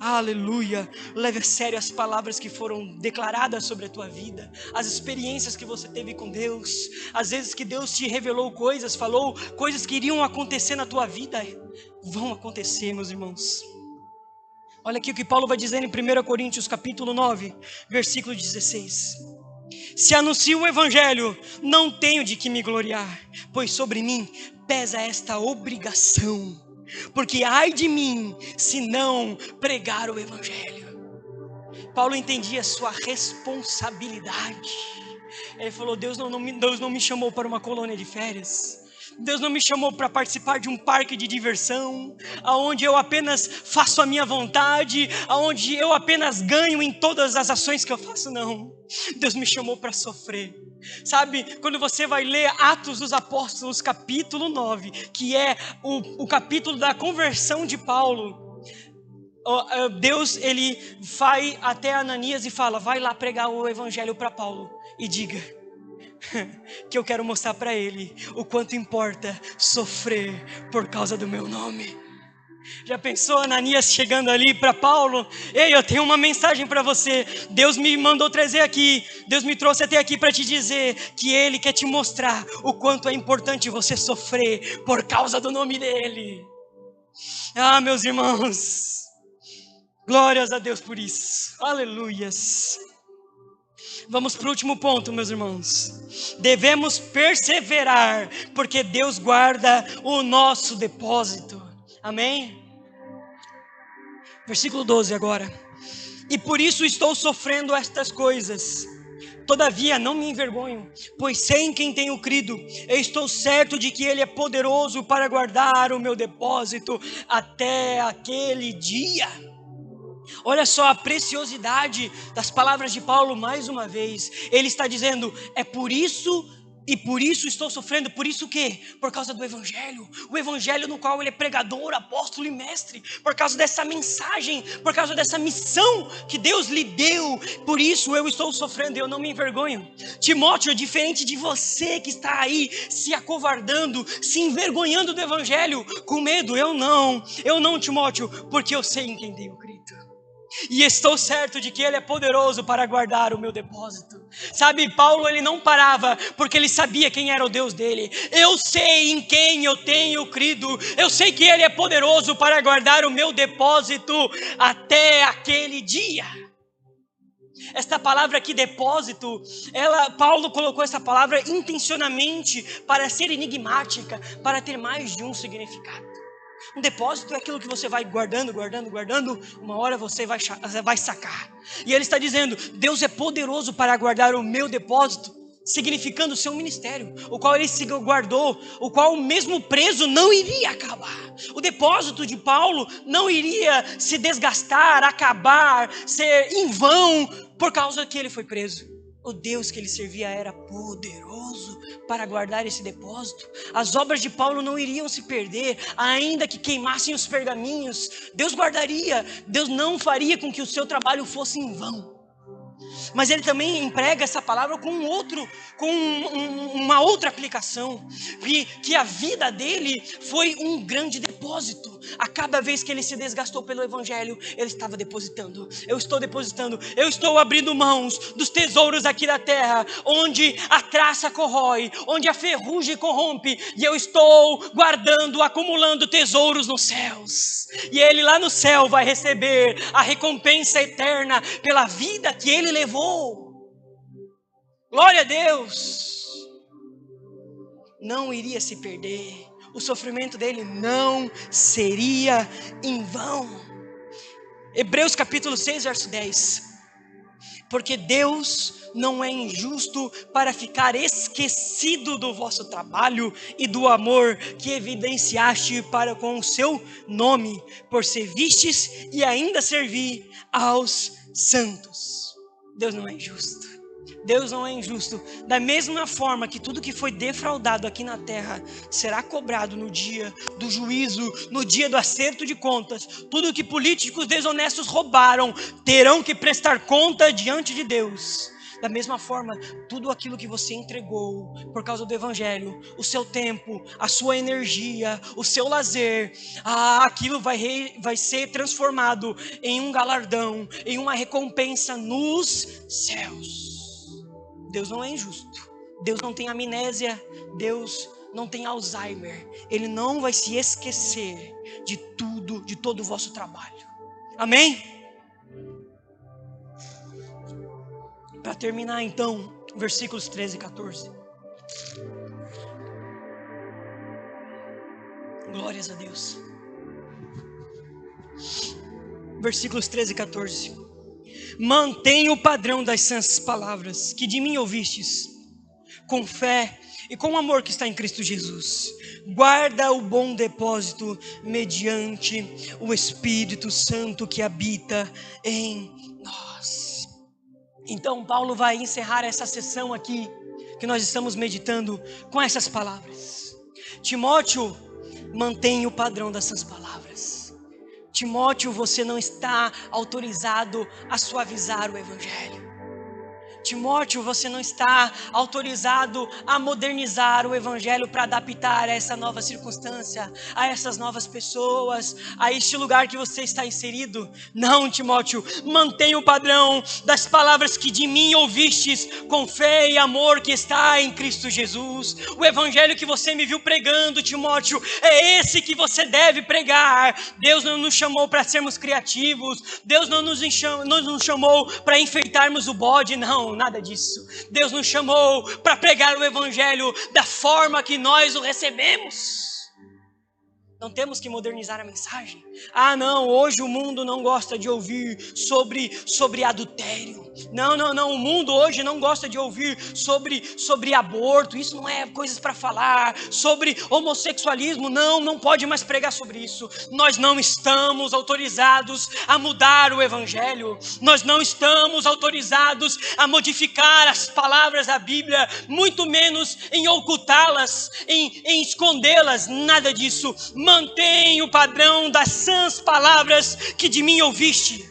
Aleluia. Leve a sério as palavras que foram declaradas sobre a tua vida, as experiências que você teve com Deus, às vezes que Deus te revelou coisas, falou coisas que iriam acontecer na tua vida, vão acontecer, meus irmãos. Olha aqui o que Paulo vai dizer em 1 Coríntios capítulo 9, versículo 16. Se anuncio o Evangelho, não tenho de que me gloriar, pois sobre mim pesa esta obrigação. Porque ai de mim, se não pregar o Evangelho. Paulo entendia a sua responsabilidade. Ele falou: Deus não me chamou para uma colônia de férias. Deus não me chamou para participar de um parque de diversão, aonde eu apenas faço a minha vontade, aonde eu apenas ganho em todas as ações que eu faço. Não, Deus me chamou para sofrer. Sabe, quando você vai ler Atos dos Apóstolos capítulo 9, que é o capítulo da conversão de Paulo, Deus, ele vai até Ananias e fala: vai lá pregar o Evangelho para Paulo e diga que eu quero mostrar para ele o quanto importa sofrer por causa do meu nome. Já pensou Ananias chegando ali para Paulo? Ei, eu tenho uma mensagem para você. Deus me mandou trazer aqui. Deus me trouxe até aqui para te dizer que Ele quer te mostrar o quanto é importante você sofrer por causa do nome dEle. Meus irmãos, glórias a Deus por isso. Aleluias. Vamos para o último ponto, meus irmãos. Devemos perseverar, porque Deus guarda o nosso depósito. Amém? Versículo 12 agora. E por isso estou sofrendo estas coisas. Todavia não me envergonho, pois sei em quem tenho crido. Eu estou certo de que Ele é poderoso para guardar o meu depósito até aquele dia. Olha só a preciosidade das palavras de Paulo mais uma vez. Ele está dizendo: é por isso e por isso estou sofrendo. Por isso o quê? Por causa do Evangelho. O Evangelho no qual ele é pregador, apóstolo e mestre. Por causa dessa mensagem, por causa dessa missão que Deus lhe deu. Por isso eu estou sofrendo e eu não me envergonho. Timóteo, diferente de você que está aí se acovardando, se envergonhando do Evangelho, com medo, eu não, Timóteo, porque eu sei em quem tenho crido. E estou certo de que Ele é poderoso para guardar o meu depósito. Sabe, Paulo, ele não parava, porque ele sabia quem era o Deus dele. Eu sei em quem eu tenho crido. Eu sei que Ele é poderoso para guardar o meu depósito até aquele dia. Esta palavra aqui, depósito, Paulo colocou essa palavra intencionalmente para ser enigmática, para ter mais de um significado. Um depósito é aquilo que você vai guardando, uma hora você vai sacar. E ele está dizendo: Deus é poderoso para guardar o meu depósito. significando o seu ministério, o qual ele se guardou, o qual mesmo preso não iria acabar. O depósito de Paulo não iria se desgastar, acabar, ser em vão por causa que ele foi preso. O Deus que ele servia era poderoso para guardar esse depósito. As obras de Paulo não iriam se perder, ainda que queimassem os pergaminhos. Deus guardaria, Deus não faria com que o seu trabalho fosse em vão. Mas ele também emprega essa palavra com uma outra aplicação, que a vida dele foi um grande depósito. A cada vez que ele se desgastou pelo evangelho, ele estava depositando. Eu estou abrindo mãos dos tesouros aqui da terra, onde a traça corrói, onde a ferrugem corrompe, e eu estou guardando, acumulando tesouros nos céus. E ele lá no céu vai receber a recompensa eterna pela vida que ele levou. Glória a Deus. Não iria se perder. O sofrimento dele não seria em vão. Hebreus capítulo 6, verso 10. Porque Deus não é injusto para ficar esquecido do vosso trabalho e do amor que evidenciaste para com o seu nome, por servistes e ainda servir aos santos. Deus não é injusto. Deus não é injusto. Da mesma forma que tudo que foi defraudado aqui na terra será cobrado no dia do juízo, no dia do acerto de contas. Tudo que políticos desonestos roubaram terão que prestar conta diante de Deus. Da mesma forma, tudo aquilo que você entregou por causa do evangelho, o seu tempo, a sua energia, o seu lazer, aquilo vai ser transformado em um galardão, em uma recompensa nos céus. Deus não é injusto. Deus não tem amnésia. Deus não tem Alzheimer. Ele não vai se esquecer de tudo, de todo o vosso trabalho. Amém? Para terminar então, versículos 13 e 14. Glórias a Deus. Versículos 13 e 14. Mantenha o padrão das sãs palavras que de mim ouvistes, com fé e com o amor que está em Cristo Jesus. Guarda o bom depósito mediante o Espírito Santo que habita em nós. Então Paulo vai encerrar essa sessão aqui que nós estamos meditando com essas palavras. Timóteo, mantenha o padrão dessas palavras. Timóteo, você não está autorizado a suavizar o evangelho. Timóteo, você não está autorizado a modernizar o evangelho para adaptar a essa nova circunstância, a essas novas pessoas, a este lugar que você está inserido. Não, Timóteo, mantenha o padrão das palavras que de mim ouvistes, com fé e amor que está em Cristo Jesus. O evangelho que você me viu pregando, Timóteo, é esse que você deve pregar. Deus não nos chamou para sermos criativos, Deus não nos chamou para enfeitarmos o bode, não. Nada disso. Deus nos chamou para pregar o evangelho da forma que nós o recebemos. Não temos que modernizar a mensagem. Não, hoje o mundo não gosta de ouvir sobre adultério. Não, o mundo hoje não gosta de ouvir sobre aborto. Isso não é coisas para falar. Sobre homossexualismo, não pode mais pregar sobre isso. Nós não estamos autorizados a mudar o evangelho. Nós não estamos autorizados a modificar as palavras da Bíblia, muito menos em ocultá-las, em escondê-las, nada disso. Mantém o padrão das sãs palavras que de mim ouviste.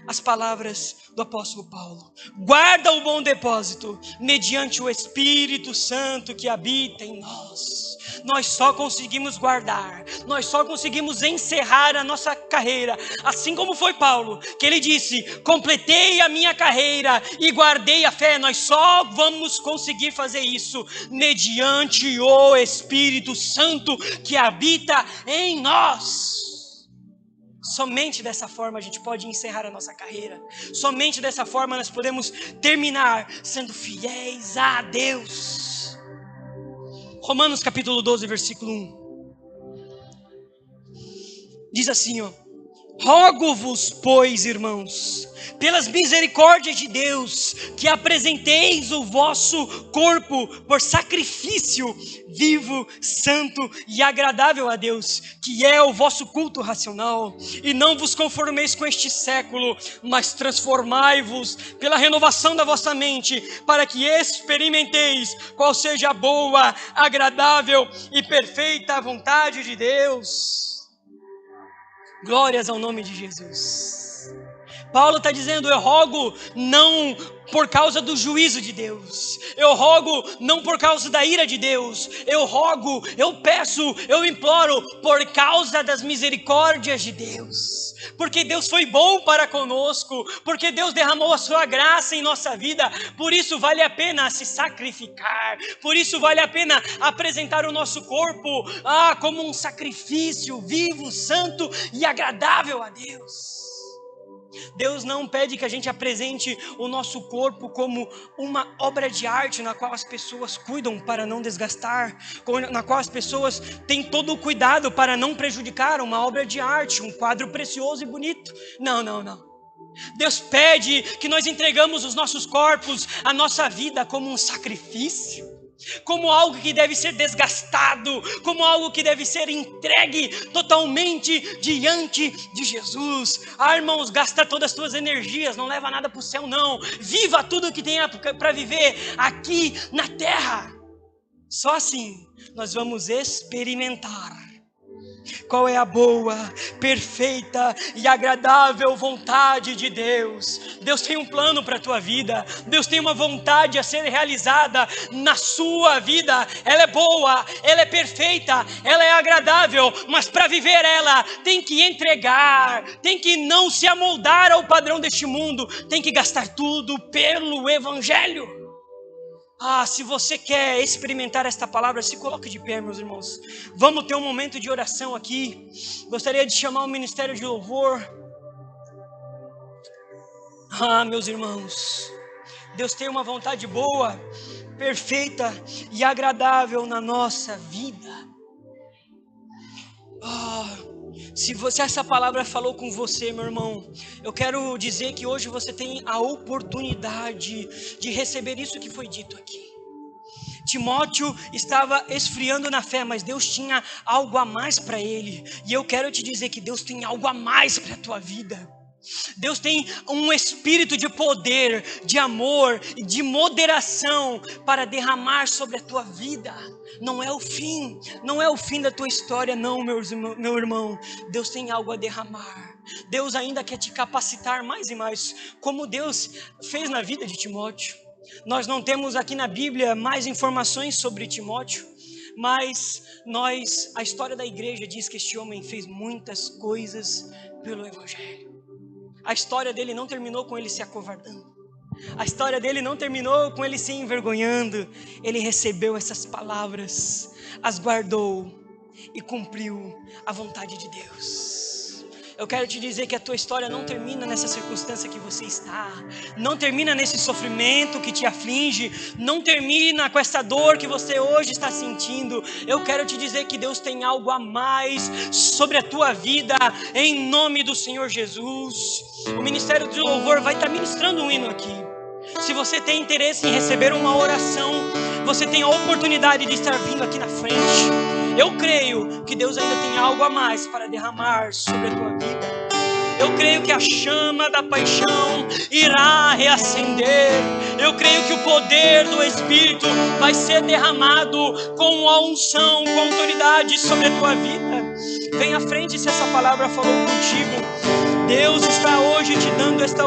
As palavras do apóstolo Paulo. Guarda o bom depósito mediante o Espírito Santo que habita em nós. Nós só conseguimos guardar, nós só conseguimos encerrar a nossa carreira, assim como foi Paulo, que ele disse: completei a minha carreira e guardei a fé. Nós só vamos conseguir fazer isso mediante o Espírito Santo que habita em nós. Somente dessa forma a gente pode encerrar a nossa carreira. Somente dessa forma nós podemos terminar sendo fiéis a Deus. Romanos capítulo 12, versículo 1. Diz assim, Rogo-vos, pois, irmãos, pelas misericórdias de Deus, que apresenteis o vosso corpo por sacrifício vivo, santo e agradável a Deus, que é o vosso culto racional. E não vos conformeis com este século, mas transformai-vos pela renovação da vossa mente, para que experimenteis qual seja a boa, agradável e perfeita vontade de Deus. Glórias ao nome de Jesus. Paulo está dizendo: eu rogo não por causa do juízo de Deus, eu rogo não por causa da ira de Deus, eu rogo, eu peço, eu imploro por causa das misericórdias de Deus, porque Deus foi bom para conosco, porque Deus derramou a sua graça em nossa vida. Por isso vale a pena se sacrificar, por isso vale a pena apresentar o nosso corpo como um sacrifício vivo, santo e agradável a Deus. Deus não pede que a gente apresente o nosso corpo como uma obra de arte na qual as pessoas cuidam para não desgastar, na qual as pessoas têm todo o cuidado para não prejudicar uma obra de arte, um quadro precioso e bonito. Não, não, não. Deus pede que nós entregamos os nossos corpos, a nossa vida, como um sacrifício, como algo que deve ser desgastado, como algo que deve ser entregue totalmente diante de Jesus. Irmãos, gasta todas as tuas energias, não leva nada para o céu não. Viva tudo que tem para viver aqui na terra. Só assim nós vamos experimentar qual é a boa, perfeita e agradável vontade de Deus. Deus tem um plano para a tua vida. Deus tem uma vontade a ser realizada na sua vida. Ela é boa, ela é perfeita, ela é agradável. Mas para viver ela, tem que entregar, tem que não se amoldar ao padrão deste mundo. Tem que gastar tudo pelo Evangelho. Se você quer experimentar esta palavra, se coloque de pé, meus irmãos. Vamos ter um momento de oração aqui. Gostaria de chamar o Ministério de Louvor. Meus irmãos, Deus tem uma vontade boa, perfeita e agradável na nossa vida. Se essa palavra falou com você, meu irmão, eu quero dizer que hoje você tem a oportunidade de receber isso que foi dito aqui. Timóteo estava esfriando na fé, mas Deus tinha algo a mais para ele. E eu quero te dizer que Deus tem algo a mais para a tua vida. Deus tem um espírito de poder, de amor, de moderação para derramar sobre a tua vida. Não é o fim, não é o fim da tua história não, meu irmão. Deus tem algo a derramar. Deus ainda quer te capacitar mais e mais, como Deus fez na vida de Timóteo. Nós não temos aqui na Bíblia mais informações sobre Timóteo, mas a história da igreja diz que este homem fez muitas coisas pelo Evangelho. A história dele não terminou com ele se acovardando. A história dele não terminou com ele se envergonhando. Ele recebeu essas palavras, as guardou e cumpriu a vontade de Deus. Eu quero te dizer que a tua história não termina nessa circunstância que você está. Não termina nesse sofrimento que te aflige. Não termina com essa dor que você hoje está sentindo. Eu quero te dizer que Deus tem algo a mais sobre a tua vida, em nome do Senhor Jesus. O Ministério de Louvor vai estar ministrando um hino aqui. Se você tem interesse em receber uma oração, você tem a oportunidade de estar vindo aqui na frente. Eu creio que Deus ainda tem algo a mais para derramar sobre a tua vida. Eu creio que a chama da paixão irá reacender. Eu creio que o poder do Espírito vai ser derramado com a unção, com a autoridade sobre a tua vida. Vem à frente se essa palavra falou contigo. Deus está hoje te dando esta